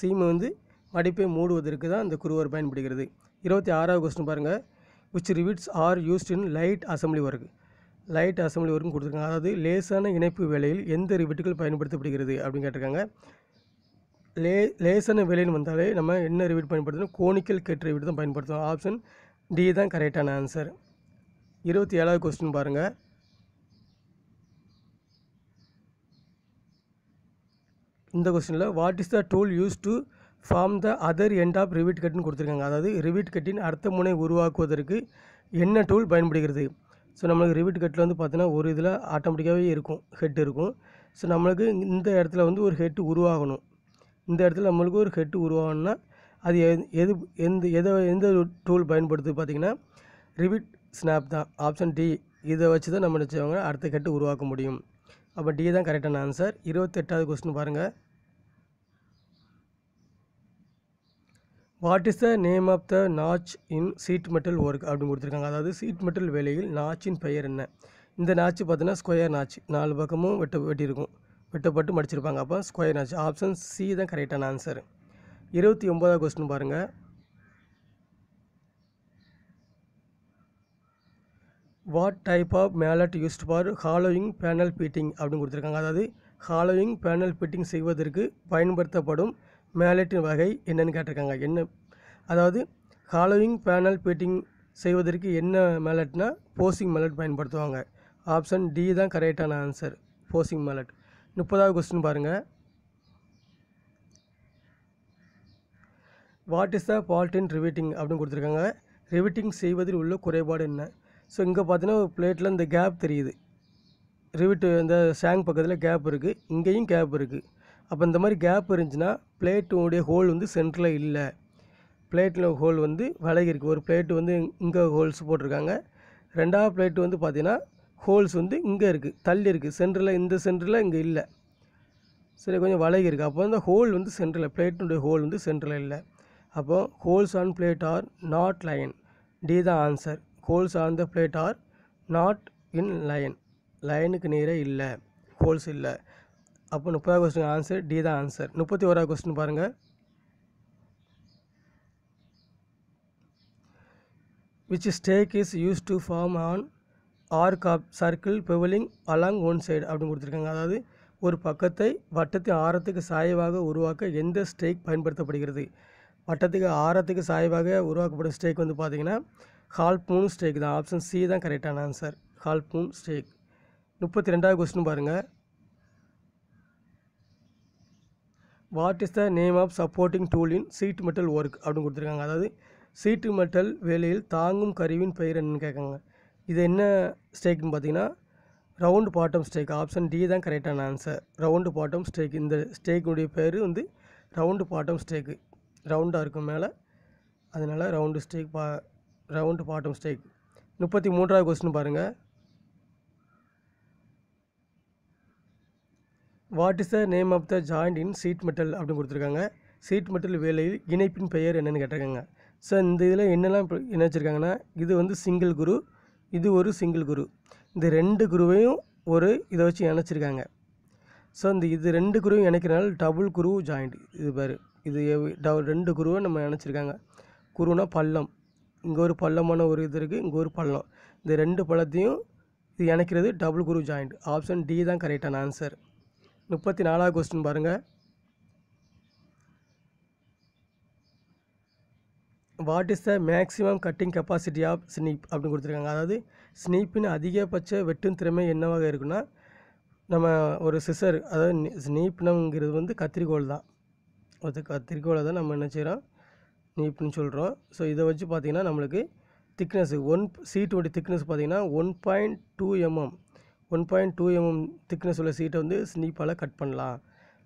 சீமை வந்து மடிப்பை மூடுவதற்கு தான் இந்த குரூவர் பயன்படுகிறது. 26வது கொஸ்டின் பாருங்கள். Which rivets are used in light assembly ஒர்க்குன்னு கொடுத்துருக்காங்க. அதாவது லேசான இணைப்பு வேலையில் எந்த ரிவிட்டுகள் பயன்படுத்தப்படுகிறது அப்படின்னு கேட்டிருக்காங்க. லேசான வேலைன்னு வந்தாலே நம்ம என்ன ரிவிட் பயன்படுத்தணும், கோனிக்கல் கட் ரிவிட் தான் பயன்படுத்தணும். ஆப்ஷன் டி தான் கரெக்டான ஆன்சர். 27வது கொஸ்டின் பாருங்கள். இந்த கொஸ்டினில் what is the tool use to form the other end of rivet கட்டுன்னு கொடுத்துருக்காங்க. அதாவது ரிவிட் கட்டின் அடுத்த முனை உருவாக்குவதற்கு என்ன டூல் பயன்படுகிறது? ஸோ நம்மளுக்கு ரிவிட் கட்டில் வந்து பார்த்தீங்கன்னா ஒரு இதில் ஆட்டோமேட்டிக்காகவே இருக்கும், ஹெட் இருக்கும். ஸோ நம்மளுக்கு இந்த இடத்துல வந்து ஒரு ஹெட் உருவாகணும். இந்த இடத்துல நம்மளுக்கு ஒரு ஹெட் உருவாகணும்னா அது எந்த டூல் பயன்படுத்து பார்த்திங்கன்னா ரிவிட் ஸ்னாப் தான். ஆப்ஷன் டி, இதை வச்சு தான் நம்ம நினச்சவங்க அடுத்த ஹெட்டு உருவாக்க முடியும். அப்போ டி தான் கரெக்டான ஆன்சர். 28வது கொஸ்டின் பாருங்கள். What is the name of the notch in sheet metal work அப்படின்னு கொடுத்துருக்காங்க. அதாவது சீட் மெட்டல் வேலையில் நாச்சின் பெயர் என்ன? இந்த நாச்சு பார்த்தீங்கன்னா ஸ்கொயர் நாச், 4 பக்கமும் வெட்டப்பட்டு மடிச்சிருப்பாங்க. அப்போ ஸ்கொயர் நாச். ஆப்ஷன் சி தான் கரெக்டான ஆன்சர். 29வது கொஸ்டின் பாருங்கள். What type of mallet used for hollowing panel fitting அப்படின்னு கொடுத்துருக்காங்க. அதாவது ஹாலோயிங் பேனல் ஃபிட்டிங் செய்வதற்கு பயன்படுத்தப்படும் மேலட்டின் வகை என்னன்னு கேட்டிருக்காங்க. அதாவது ஹாலோயிங் பேனல் ஃபிட்டிங் செய்வதற்கு என்ன மேலட்னா போசிங் மேலட் பயன்படுத்துவாங்க. ஆப்ஷன் டி தான் கரெக்டான ஆன்சர், போசிங் மேலட். 30வது கொஸ்டின் பாருங்கள். What is the fault in riveting அப்படின்னு கொடுத்துருக்காங்க. ரிவிட்டிங் செய்வதில் உள்ள குறைபாடு என்ன? ஸோ இங்கே பார்த்தீங்கன்னா ஒரு பிளேட்டில் இந்த கேப் தெரியுது, ரிவிட்டு இந்த ஷாங் பக்கத்தில் கேப் இருக்குது, இங்கேயும் கேப் இருக்குது. அப்போ இந்த மாதிரி கேப் இருந்துச்சுன்னா பிளேட்டுடைய ஹோல் வந்து சென்டரில் இல்லை, பிளேட்டில் ஹோல் வந்து விலகி இருக்குது. ஒரு பிளேட்டு வந்து இங்கே ஹோல்ஸ் போட்டிருக்காங்க, 2வது பிளேட்டு வந்து பார்த்திங்கன்னா ஹோல்ஸ் வந்து இங்கே இருக்குது, தள்ளி இருக்குது, சென்டரில் இந்த சென்டரில் இங்கே இல்லை. சரி கொஞ்சம் வளைகி இருக்குது. அப்போ இந்த ஹோல் வந்து சென்டரில், பிளேட்டினுடைய ஹோல் வந்து சென்டரில் இல்லை. அப்போ holes on plate are not line, D தான் answer. Holes on the plate are not in line, லைனுக்கு நேரே இல்லை, ஹோல்ஸ் இல்லை. அப்போ 30வது கொஸ்டின் ஆன்சர் டி தான் ஆன்சர். 31வது கொஸ்டின் பாருங்கள். which stake is used to form an arc of circle beveling along one side அப்படின்னு கொடுத்துருக்காங்க. அதாவது ஒரு பக்கத்தை வட்டத்தின் ஆரத்துக்கு சாய்வாக உருவாக்க எந்த ஸ்டேக் பயன்படுத்தப்படுகிறது? வட்டத்துக்கு ஆரத்துக்கு சாய்வாக உருவாக்கப்படும் ஸ்டேக் வந்து பார்த்தீங்கன்னா ஹால்ஃப் மூன் ஸ்டேக் தான். ஆப்ஷன் சி தான் கரெக்டான ஆன்சர், ஹால்ஃப் மூன் ஸ்டேக். 32வது கொஸ்டின் பாருங்கள். What is the name of supporting tool in sheet metal work அப்படின்னு கொடுத்துருக்காங்க. அதாவது சீட்டு மெட்டல் வேலையில் தாங்கும் கருவியின் பெயர் என்னன்னு கேட்காங்க. இது என்ன ஸ்டேக்னு பார்த்தீங்கன்னா round bottom stake. Option D தான் கரெக்டான ஆன்சர், ரவுண்டு பாட்டம் ஸ்டேக். இந்த ஸ்டேக்குடைய பேர் வந்து ரவுண்டு பாட்டம் ஸ்டேக்கு, ரவுண்டாக இருக்கும் மேலே, அதனால் round stake, round bottom stake. 33வது கொஸ்டின் பாருங்கள். What is the name of the joint in sheet metal அப்படின்னு கொடுத்துருக்காங்க. சீட் மெட்டல் வேலையில் இணைப்பின் பெயர் என்னென்னு கேட்டிருக்காங்க. ஸோ இந்த இதில் என்னெல்லாம் இணைச்சிருக்காங்கன்னா இது வந்து சிங்கிள் குரு, இது ஒரு சிங்கிள் குரு, இந்த ரெண்டு குருவையும் ஒரு இதை வச்சு இணைச்சிருக்காங்க. ஸோ இது ரெண்டு குருவையும் இணைக்கிறனால டபுள் குரு ஜாயிண்ட். இது பேர், இது ரெண்டு குருவை நம்ம இணைச்சிருக்காங்க. குருனா பள்ளம், இங்கே ஒரு பள்ளமான ஒரு இது இருக்குது, இங்கே ஒரு பள்ளம், இந்த ரெண்டு பள்ளத்தையும் இது இணைக்கிறது double groove joint. Option D தான் கரெக்டான ஆன்சர். 34வது கொஸ்டின் பாருங்கள். What is the maximum cutting capacity of snip அப்படின்னு கொடுத்துருக்காங்க. அதாவது ஸ்னீப்பின் அதிகபட்ச வெட்டும் திறமை என்னவாக இருக்குன்னா, நம்ம ஒரு சிசர், அதாவது ஸ்னீப்னுங்கிறது வந்து கத்திரிக்கோள் தான், அது கத்திரிக்கோளை தான் நம்ம என்ன செய்கிறோம் ஸ்னீப்னு சொல்கிறோம். ஸோ இதை வச்சு பார்த்திங்கன்னா நம்மளுக்கு திக்னஸ், சீட்டோடைய திக்னஸ் பார்த்திங்கன்னா 1.2 mm, 1.2 mm திக்னஸ் உள்ள சீட்டை வந்து ஸ்னீப்பால் கட் பண்ணலாம்.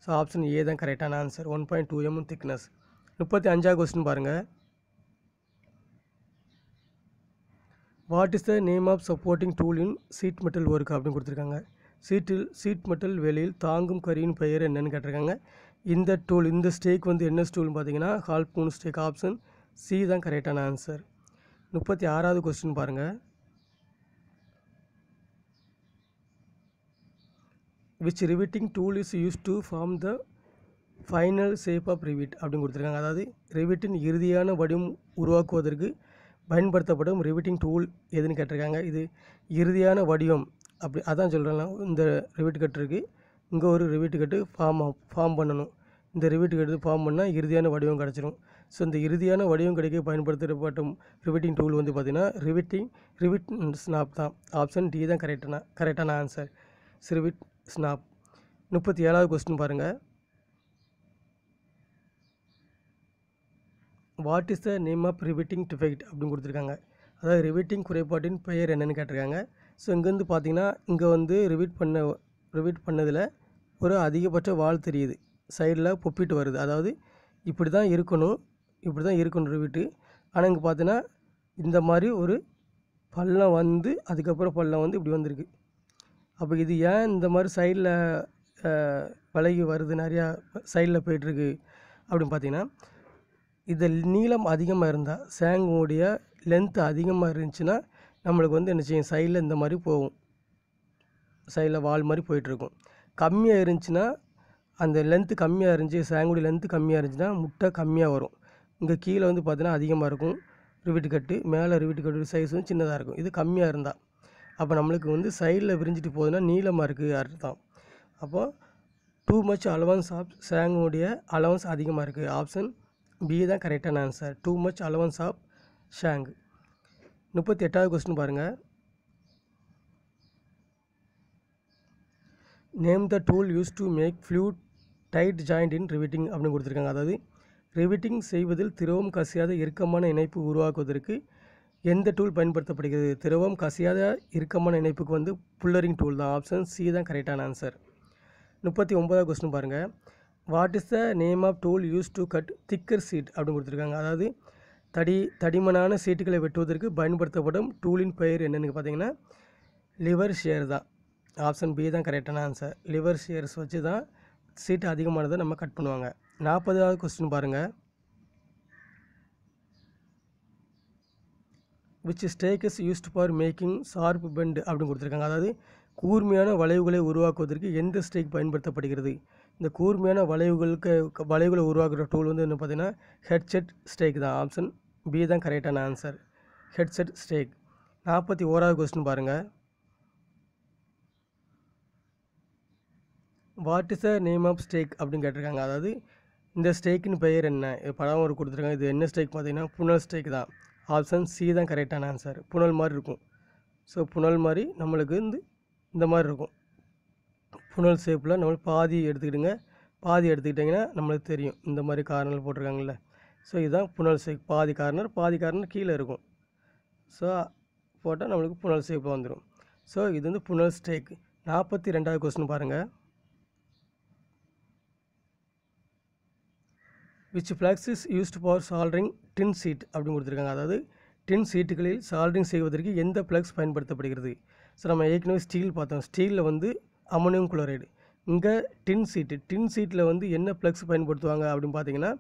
ஸோ ஆப்ஷன் ஏ தான் கரெக்டான ஆன்சர், 1.2 mm திக்னஸ். 35வது கொஸ்டின் பாருங்கள். What is the name of supporting tool in sheet metal work அப்படின்னு கொடுத்துருக்காங்க. சீட் மெட்டல் வேலையில் தாங்கும் கருவியின் பெயர் என்னன்னு கேட்டிருக்காங்க. இந்த டூல், இந்த ஸ்டேக் வந்து என்ன ஸ்டூல்னு பார்த்தீங்கன்னா half moon stake. Option C தான் கரெக்டான ஆன்சர். 36வது கொஸ்டின் பாருங்கள். Which riveting tool is use to form the final shape of rivet அப்படின்னு கொடுத்துருக்காங்க. அதாவது ரிவிட்டின் இறுதியான வடிவம் உருவாக்குவதற்கு பயன்படுத்தப்படும் ரிவிட்டிங் டூல் எதுன்னு கேட்டிருக்காங்க. இது இறுதியான வடிவம் அப்படி அதான் சொல்கிறேன். இந்த ரிவிட் கட் இருக்குது, இங்கே ஒரு ரிவிட் கட்டு ஃபார்ம் பண்ணணும். இந்த ரிவிட் கட்டு ஃபார்ம் பண்ணால் இறுதியான வடிவம் கிடச்சிரும். ஸோ இந்த இறுதியான வடிவம் கிடைக்க பயன்படுத்தப்பட்ட ரிவிட்டிங் டூல் வந்து பார்த்திங்கன்னா ரிவிட் ஸ்னாப் தான். ஆப்ஷன் டி தான் கரெக்டான ஆன்சர், ரிவிட் ஸ்னாப். 37வது கொஸ்டின் பாருங்கள். What is the name of riveting defect அப்படின்னு கொடுத்துருக்காங்க. அதாவது ரிவிட்டிங் குறைபாட்டின் பெயர் என்னென்னு கேட்டிருக்காங்க. ஸோ இங்கேருந்து பார்த்தீங்கன்னா இங்கே வந்து ரிவிட் பண்ணதில் ஒரு அதிகபட்ச வால் தெரியுது, சைடில் பொப்பிட்டு வருது. அதாவது இப்படி தான் இருக்கணும் ரிவிட்டு. ஆனால் இங்கே பார்த்தீங்கன்னா இந்த மாதிரி ஒரு பள்ளம் வந்து அதுக்கப்புறம் பள்ளம் வந்து இப்படி வந்திருக்கு. அப்போ இது ஏன் இந்த மாதிரி சைடில் விலகி வருது, நிறையா சைடில் போய்ட்டுருக்கு அப்படின்னு பார்த்தீங்கன்னா, இதில் நீளம் அதிகமாக இருந்தால், சேங்குடைய லென்த்து அதிகமாக இருந்துச்சுன்னா நம்மளுக்கு வந்து என்ன செய்யும், சைடில் இந்த மாதிரி போகும், சைடில் வால் மாதிரி போயிட்டுருக்கும். கம்மியாக இருந்துச்சுன்னா, அந்த லென்த்து கம்மியாக இருந்துச்சு, சேங்குடைய லென்த்து கம்மியாக இருந்துச்சுன்னா முட்டை கம்மியாக வரும். இங்கே கீழே வந்து பார்த்தீங்கன்னா அதிகமாக இருக்கும் ரிவிட்டு கட்டு, மேலே ரிவிட்டு கட்டு சைஸும் சின்னதாக இருக்கும். இது கம்மியாக இருந்தால், அப்போ நம்மளுக்கு வந்து சைடில் விரிஞ்சிட்டு போகுதுன்னா நீளமாக இருக்குது அர்த்தம். அப்போது டூ மச் அலவன்ஸ் ஆஃப் சேங்குடைய அலவன்ஸ் அதிகமாக இருக்குது. ஆப்ஷன் பி தான் கரெக்டான answer, too much allowance of shank. 38வது கொஸ்டின் பாருங்கள். Name the tool use to make fluid tight joint in riveting அப்படின்னு கொடுத்துருக்காங்க. அதாவது ரிவிட்டிங் செய்வதில் திரவம் கசியாத இறுக்கமான இணைப்பு உருவாக்குவதற்கு எந்த டூல் பயன்படுத்தப்படுகிறது? திரவம் கசியாத இறுக்கமான இணைப்புக்கு வந்து புல்லரிங் டூல் தான். ஆப்ஷன் சி தான் கரெக்டான ஆன்சர். 39வது கொஸ்டின் பாருங்கள். What is the name of tool use to cut thicker sheet அப்படின்னு கொடுத்துருக்காங்க. அதாவது தடிமனான சீட்டுகளை வெட்டுவதற்கு பயன்படுத்தப்படும் டூலின் பெயர் என்னென்னு பார்த்தீங்கன்னா லிவர் ஷேர் தான். ஆப்ஷன் பி தான் கரெக்டான ஆன்சர். லிவர் ஷேர்ஸ் வச்சு தான் சீட்டு அதிகமானதை நம்ம கட் பண்ணுவாங்க. 40வது கொஸ்டின் பாருங்கள். Which stake is used for making sharp bend அப்படின்னு கொடுத்துருக்காங்க. அதாவது கூர்மையான வளைவுகளை உருவாக்குவதற்கு எந்த ஸ்டேக் பயன்படுத்தப்படுகிறது? இந்த கூர்மையான வளைவுகளை உருவாக்குற டூல் வந்து என்ன பார்த்தீங்கன்னா ஹெட்செட் ஸ்டேக் தான். ஆப்ஷன் பி தான் கரெக்டான ஆன்சர், ஹெட்செட் ஸ்டேக். 41வது கொஸ்டின் பாருங்கள். What is the name of stake அப்படின்னு கேட்டிருக்காங்க. அதாவது இந்த ஸ்டேக்கின் பெயர் என்ன? படம் ஒரு கொடுத்துருக்காங்க. இது என்ன ஸ்டேக் பார்த்தீங்கன்னா புனல் ஸ்டேக் தான். ஆப்ஷன் சி தான் கரெக்டான ஆன்சர். புனல் மாதிரி இருக்கும். ஸோ புனல் மாதிரி நம்மளுக்கு இந்த மாதிரி இருக்கும். புனல் ஷேப்பில் நம்மளுக்கு பாதி எடுத்துக்கிடுங்க. பாதி எடுத்துக்கிட்டிங்கன்னா நம்மளுக்கு தெரியும். இந்த மாதிரி கார்னர் போட்டிருக்காங்கல்ல. ஸோ இதுதான் புனல் ஷேப். பாதி கார்னர் கீழே இருக்கும். ஸோ போட்டால் நம்மளுக்கு புனல் ஷேப்பில் வந்துடும். ஸோ இது வந்து புனல் ஸ்டேக். 42வது கொஸ்டின் பாருங்கள். Which flux is used for soldering tin sheet அப்படின்னு கொடுத்துருக்காங்க. அதாவது டின் சீட்டுகளில் சால்ட்ரிங் செய்வதற்கு எந்த ஃப்ளக்ஸ் பயன்படுத்தப்படுகிறது? ஸோ நம்ம ஏற்கனவே ஸ்டீல் பார்த்தோம். ஸ்டீலில் வந்து அமோனியம் குளோரைடு. இங்கே டின் சீட்டில் வந்து என்ன ஃப்ளக்ஸ் பயன்படுத்துவாங்க அப்படின்னு பார்த்தீங்கன்னா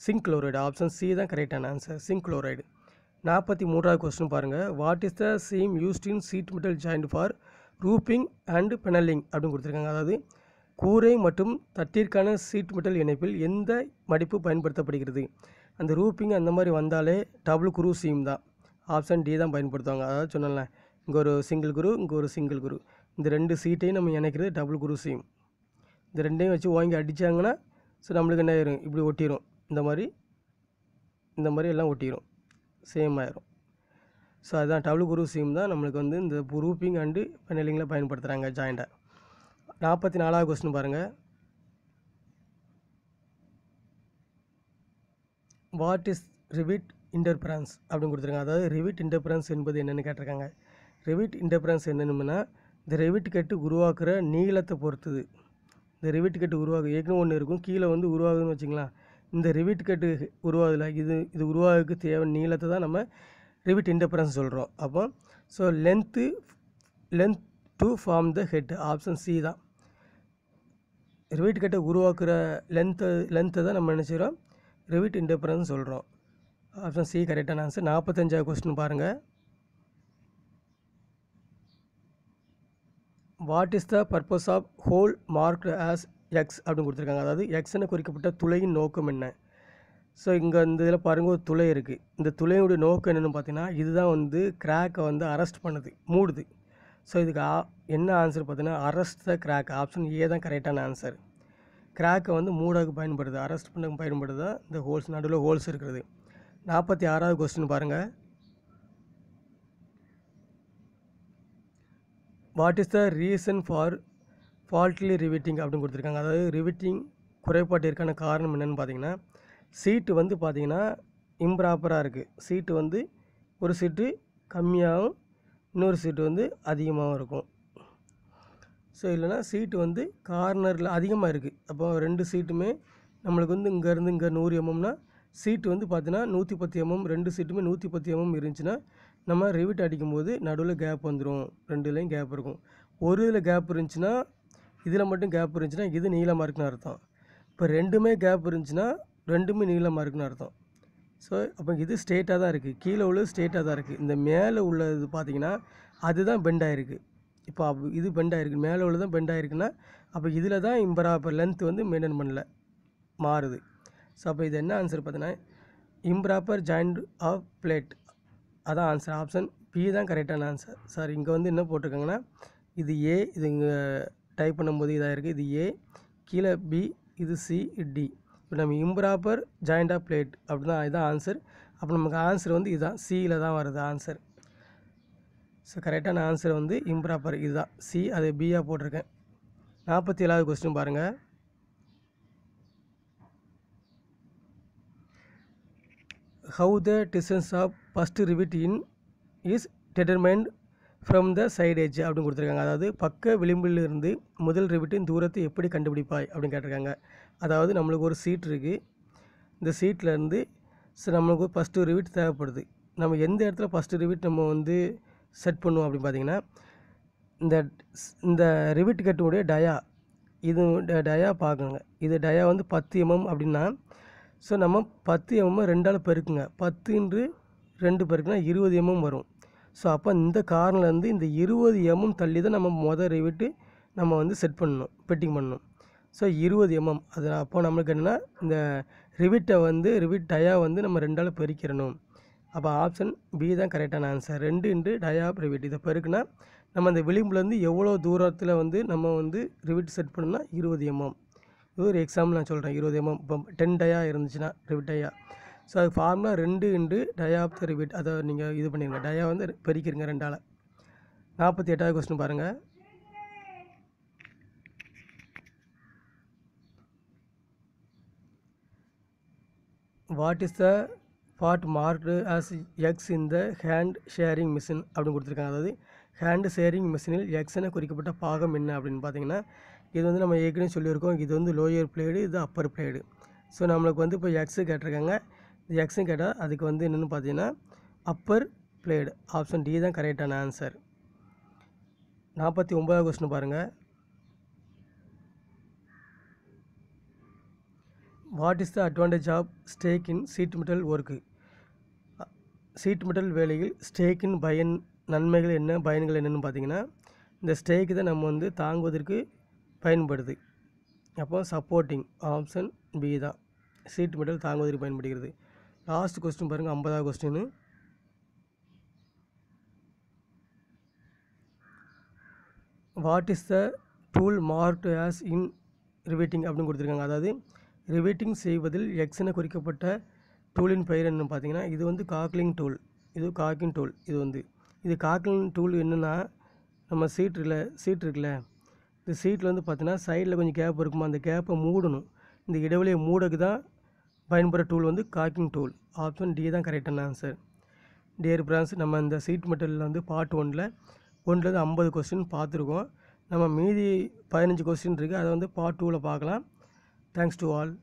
சிங்க் குளோரைடு. ஆப்ஷன் சி தான் கரெக்டான ஆன்சர், சிங்க் குளோரைடு. 43வது கொஸ்டின் பாருங்கள். What is the seam used in sheet metal joint for roofing and panelling அப்படின்னு கொடுத்துருக்காங்க. அதாவது கூரை மற்றும் தட்டிற்கான சீட் மெட்டல் இணைப்பில் எந்த மடிப்பு பயன்படுத்தப்படுகிறது? அந்த ரூப்பிங் அந்த மாதிரி வந்தாலே டபுள் குரூ சீம் தான். ஆப்ஷன் டி தான் பயன்படுத்துவாங்க. அதாவது சொன்னல, இங்கே ஒரு சிங்கிள் குரூ, இங்கே ஒரு சிங்கிள் குரூ. இந்த ரெண்டு சீட்டையும் நம்ம இணைக்கிறது டபுள் குரூ சீம். இந்த ரெண்டையும் வச்சு வாங்கி அடித்தாங்கன்னா ஸோ நம்மளுக்கு என்ன ஆயிரும்? இப்படி ஒட்டிடும். இந்த மாதிரி எல்லாம் ஒட்டிடும், சேம் ஆயிரும். ஸோ அதுதான் டபுள் குரூ சீம் தான் நம்மளுக்கு வந்து இந்த ரூப்பிங் அண்டு பெனலிங்கில் பயன்படுத்துகிறாங்க ஜாயிண்டை. 44வது கொஸ்டின் பாருங்கள். வாட் இஸ் ரிவிட் இன்டர்ஃபரன்ஸ் அப்படின்னு கொடுத்துருக்காங்க. அதாவது ரிவிட் இன்டர்ஃபரன்ஸ் என்பது என்னென்னு கேட்டிருக்காங்க. ரிவிட் இன்டர்ஃபரன்ஸ் என்னென்னா இந்த ரிவிட் கட்டு உருவாக்குற நீளத்தை பொறுத்தது. இந்த ரிவிட் கட்டு ஏற்கனவே ஒன்று இருக்கும், கீழே வந்து உருவாகுதுன்னு வச்சுக்கலாம். இந்த ரிவிட் கட்டு உருவாகுதில்ல, இது உருவாகுக்கு தேவை நீளத்தை தான் நம்ம ரிவிட் இன்டர்ஃபரன்ஸ் சொல்கிறோம். அப்போ so length to form the head. Option C தான். ரிவிட் கட்டை உருவாக்குற லென்த்தை தான் நம்ம நினச்சிக்கிறோம் ரிவிட் இன்டர்ஃபரன்ஸ் சொல்கிறோம். ஆப்ஷன் சி கரெக்டான ஆன்சர். 45வது கொஸ்டின் பாருங்கள். What is the purpose of hole marked as X அப்படின்னு கொடுத்துருக்காங்க. அதாவது எக்ஸ்ன்னு குறிக்கப்பட்ட துளையின் நோக்கம் என்ன? ஸோ இங்கே இந்த இதில் பாருங்கள், ஒரு துளை இருக்குது. இந்த துளையுடைய நோக்கம் என்னென்னு பார்த்தீங்கன்னா இதுதான் வந்து கிராக்கை வந்து அரெஸ்ட் பண்ணுது, மூடுது. ஸோ இதுக்கு என்ன ஆன்சர் பார்த்தீங்கன்னா arrest the crack. Option A தான் கரெக்டான ஆன்சர். கிராக்கை வந்து மூடக்கு பயன்படுது, அரெஸ்ட் பண்ண பயன்படுது தான் இந்த ஹோல்ஸ், நடுவில் ஹோல்ஸ் இருக்கிறது. 46வது கொஸ்டின் பாருங்கள். What is the reason for faulty riveting அப்படின்னு கொடுத்துருக்காங்க. அதாவது ரிவிட்டிங் குறைபாட்டிற்கான காரணம் என்னென்னு பார்த்தீங்கன்னா சீட்டு வந்து பார்த்திங்கன்னா இம்ப்ராப்பராக இருக்குது. சீட்டு வந்து ஒரு சீட்டு கம்மியாகவும் இன்னொரு சீட்டு வந்து அதிகமாகவும் இருக்கும். ஸோ இல்லைனா சீட்டு வந்து கார்னரில் அதிகமாக இருக்குது. அப்போ ரெண்டு சீட்டுமே நம்மளுக்கு வந்து இங்கேருந்து இங்கே 100 எம்எம்னா சீட்டு வந்து பார்த்தீங்கன்னா 110 எம்எம், ரெண்டு சீட்டுமே 110 எம்எம் இருந்துச்சுன்னா நம்ம ரிவிட் அடிக்கும்போது நடுவில் கேப் வந்துடும். ரெண்டுலேயும் கேப் இருக்கும். ஒரு இதில் கேப் இருந்துச்சுன்னா, இதில் மட்டும் கேப் இருந்துச்சுன்னா இது நீளமாக இருக்குன்னு அர்த்தம். இப்போ ரெண்டுமே கேப் இருந்துச்சுன்னா ரெண்டுமே நீளமாக இருக்குன்னு அர்த்தம். ஸோ அப்போ இது ஸ்ட்ரெயிட்டாக தான் இருக்குது, கீழே உள்ளது ஸ்ட்ரெயிட்டாக தான் இருக்குது. இந்த மேலே உள்ளது பார்த்திங்கன்னா அதுதான் பெண்ட் ஆகிருக்கு. இப்போ இது பெண்ட் ஆகிருக்கு, மேலே உள்ளது தான் பெண்ட் ஆகிருக்குன்னா அப்போ இதில் தான் இம்ப்ராப்பர் லென்த் வந்து மெயின்டைன் பண்ணல, மாறுது. ஸோ அப்போ இது என்ன ஆன்சர் பார்த்தீங்கன்னா இம்ப்ராப்பர் ஜாயிண்ட் ஆஃப் பிளேட். அதான் ஆன்சர். ஆப்ஷன் பி தான் கரெக்டான ஆன்சர். சார் இங்கே வந்து என்ன போட்டிருக்காங்கன்னா இது ஏ, இது இங்கே டைப் பண்ணும்போது இதாக இருக்குது, இது ஏ, கீழே பி, இது சி, டி. இப்போ நம்ம இம்ப்ராப்பர் ஜாயிண்ட் ஆஃப் பிளேட் அப்படி தான் இதுதான் ஆன்சர். அப்போ நமக்கு ஆன்சர் வந்து இதுதான், சியில் தான் வருது ஆன்சர். ஸோ கரெக்டான ஆன்சர் வந்து இம்ப்ராப்பர் இதுதான், சி. அது பியாக போட்டிருக்கேன். 47வது கொஸ்டின் பாருங்கள். How the distance of first rivet in is determined from the side edge அப்படின்னு கொடுத்துருக்காங்க. அதாவது பக்க விளிம்பிலிருந்து முதல் ரிவிட்டின் தூரத்தை எப்படி கண்டுபிடிப்பாய் அப்படின்னு கேட்டிருக்காங்க. அதாவது நம்மளுக்கு ஒரு சீட் இருக்குது, இந்த சீட்லேருந்து நம்மளுக்கு ஃபஸ்ட்டு ரிவிட் தேவைப்படுது. நம்ம எந்த இடத்துல ஃபஸ்ட்டு ரிவிட் நம்ம வந்து செட் பண்ணுவோம் அப்படின்னு பார்த்தீங்கன்னா இந்த ரிவிட் கட்டுடைய டயா இது டயா பார்க்குங்க. இது டயா வந்து 10 mm அப்படின்னா, ஸோ நம்ம 10 mm 2ஆல் பெருக்குங்க. 10 × 2 பெருக்குனா 20 mm வரும். ஸோ அப்போ இந்த கார்னர்லேருந்து இந்த 20 mm தள்ளி தான் நம்ம ரிவிட்டு நம்ம வந்து செட் பண்ணணும், ஃபிட்டிங் பண்ணணும். ஸோ 20 mm அது அப்போ நம்மளுக்கு என்னென்னா இந்த ரிவிட் டயா வந்து நம்ம 2ஆல் பெருக்கிறணும். அப்போ ஆப்ஷன் பி தான் கரெக்டான ஆன்சர். 2 × டயா ரிவிட் இதை பெருக்குனா நம்ம அந்த விளிம்புலேருந்து எவ்வளோ தூரத்தில் வந்து நம்ம வந்து ரிவிட் செட் பண்ணணும்னா 20 mm. இது ஒரு எக்ஸாம்பிள் நான் சொல்கிறேன். 20 mm இப்போ 10 டயா இருந்துச்சுன்னா ரிவிட் டயா. ஸோ அது ஃபார்முலா 2 × டயா ஆஃப் த ரிவிட். அதை நீங்கள் இது பண்ணிடுங்க, டயா வந்து பெருக்கிருங்க 2ஆல். 48வது கொஸ்டின் பாருங்கள். What is the part marked as X in the hand sharing machine அப்படின்னு கொடுத்துருக்காங்க. அதாவது ஹேண்ட் ஷேரிங் மிஷினில் எக்ஸ் என குறிக்கப்பட்ட பாகம் என்ன அப்படின்னு பார்த்தீங்கன்னா, இது வந்து நம்ம ஏற்கனவே சொல்லியிருக்கோம். இது வந்து லோயர் பிளேடு, இது அப்பர் பிளேடு. ஸோ நம்மளுக்கு வந்து இப்போ எக்ஸு கேட்டிருக்காங்க. இது எக்ஸும் கேட்டால் அதுக்கு வந்து என்னென்னு பார்த்தீங்கன்னா அப்பர் பிளேடு. ஆப்ஷன் டி தான் கரெக்டான ஆன்சர். 49வது கொஸ்டின் பாருங்கள். What is the advantage of stack in sheet metal work? Sheet metal வேலையில் ஸ்டேக்கின் நன்மைகள் என்ன, பயன்கள் என்னென்னு பார்த்தீங்கன்னா, இந்த ஸ்டேக்கு தான் நம்ம வந்து தாங்குவதற்கு பயன்படுது. அப்போ சப்போர்ட்டிங். ஆப்ஷன் பி தான், சீட் மெட்டல் தாங்குவதற்கு பயன்படுகிறது. லாஸ்ட் கொஸ்டின் பாருங்கள், 50வது question. What is the tool marked as in riveting அப்படின்னு கொடுத்துருக்காங்க. அதாவது ரிவிட்டிங் செய்வதில் எக்ஸ் என குறிக்கப்பட்ட டூலின் பெயர் என்னென்னு பார்த்தீங்கன்னா, இது வந்து காக்லிங் டூல். இது காக்கிங் டூல். இது காக்லிங் டூல் என்னென்னா, நம்ம சீட் இருக்குல்ல, இந்த சீட்டில் வந்து பார்த்தீங்கன்னா சைடில் கொஞ்சம் கேப் இருக்குமா, அந்த கேப்பை மூடணும். இந்த இடைவெளியை மூடக்கு தான் பயன்படுற டூல் வந்து காக்கிங் டூல். ஆப்ஷன் டி தான் கரெக்டான ஆன்சர். டியர் ஃப்ரெண்ட்ஸ், நம்ம இந்த சீட் மெட்டலில் வந்து பார்ட் 1ல் 50 கொஸ்டின் பார்த்துருக்கோம். நம்ம மீதி 15 கொஸ்டின் இருக்குது. அதை வந்து பார்ட் 2ல் பார்க்கலாம். Thanks to all.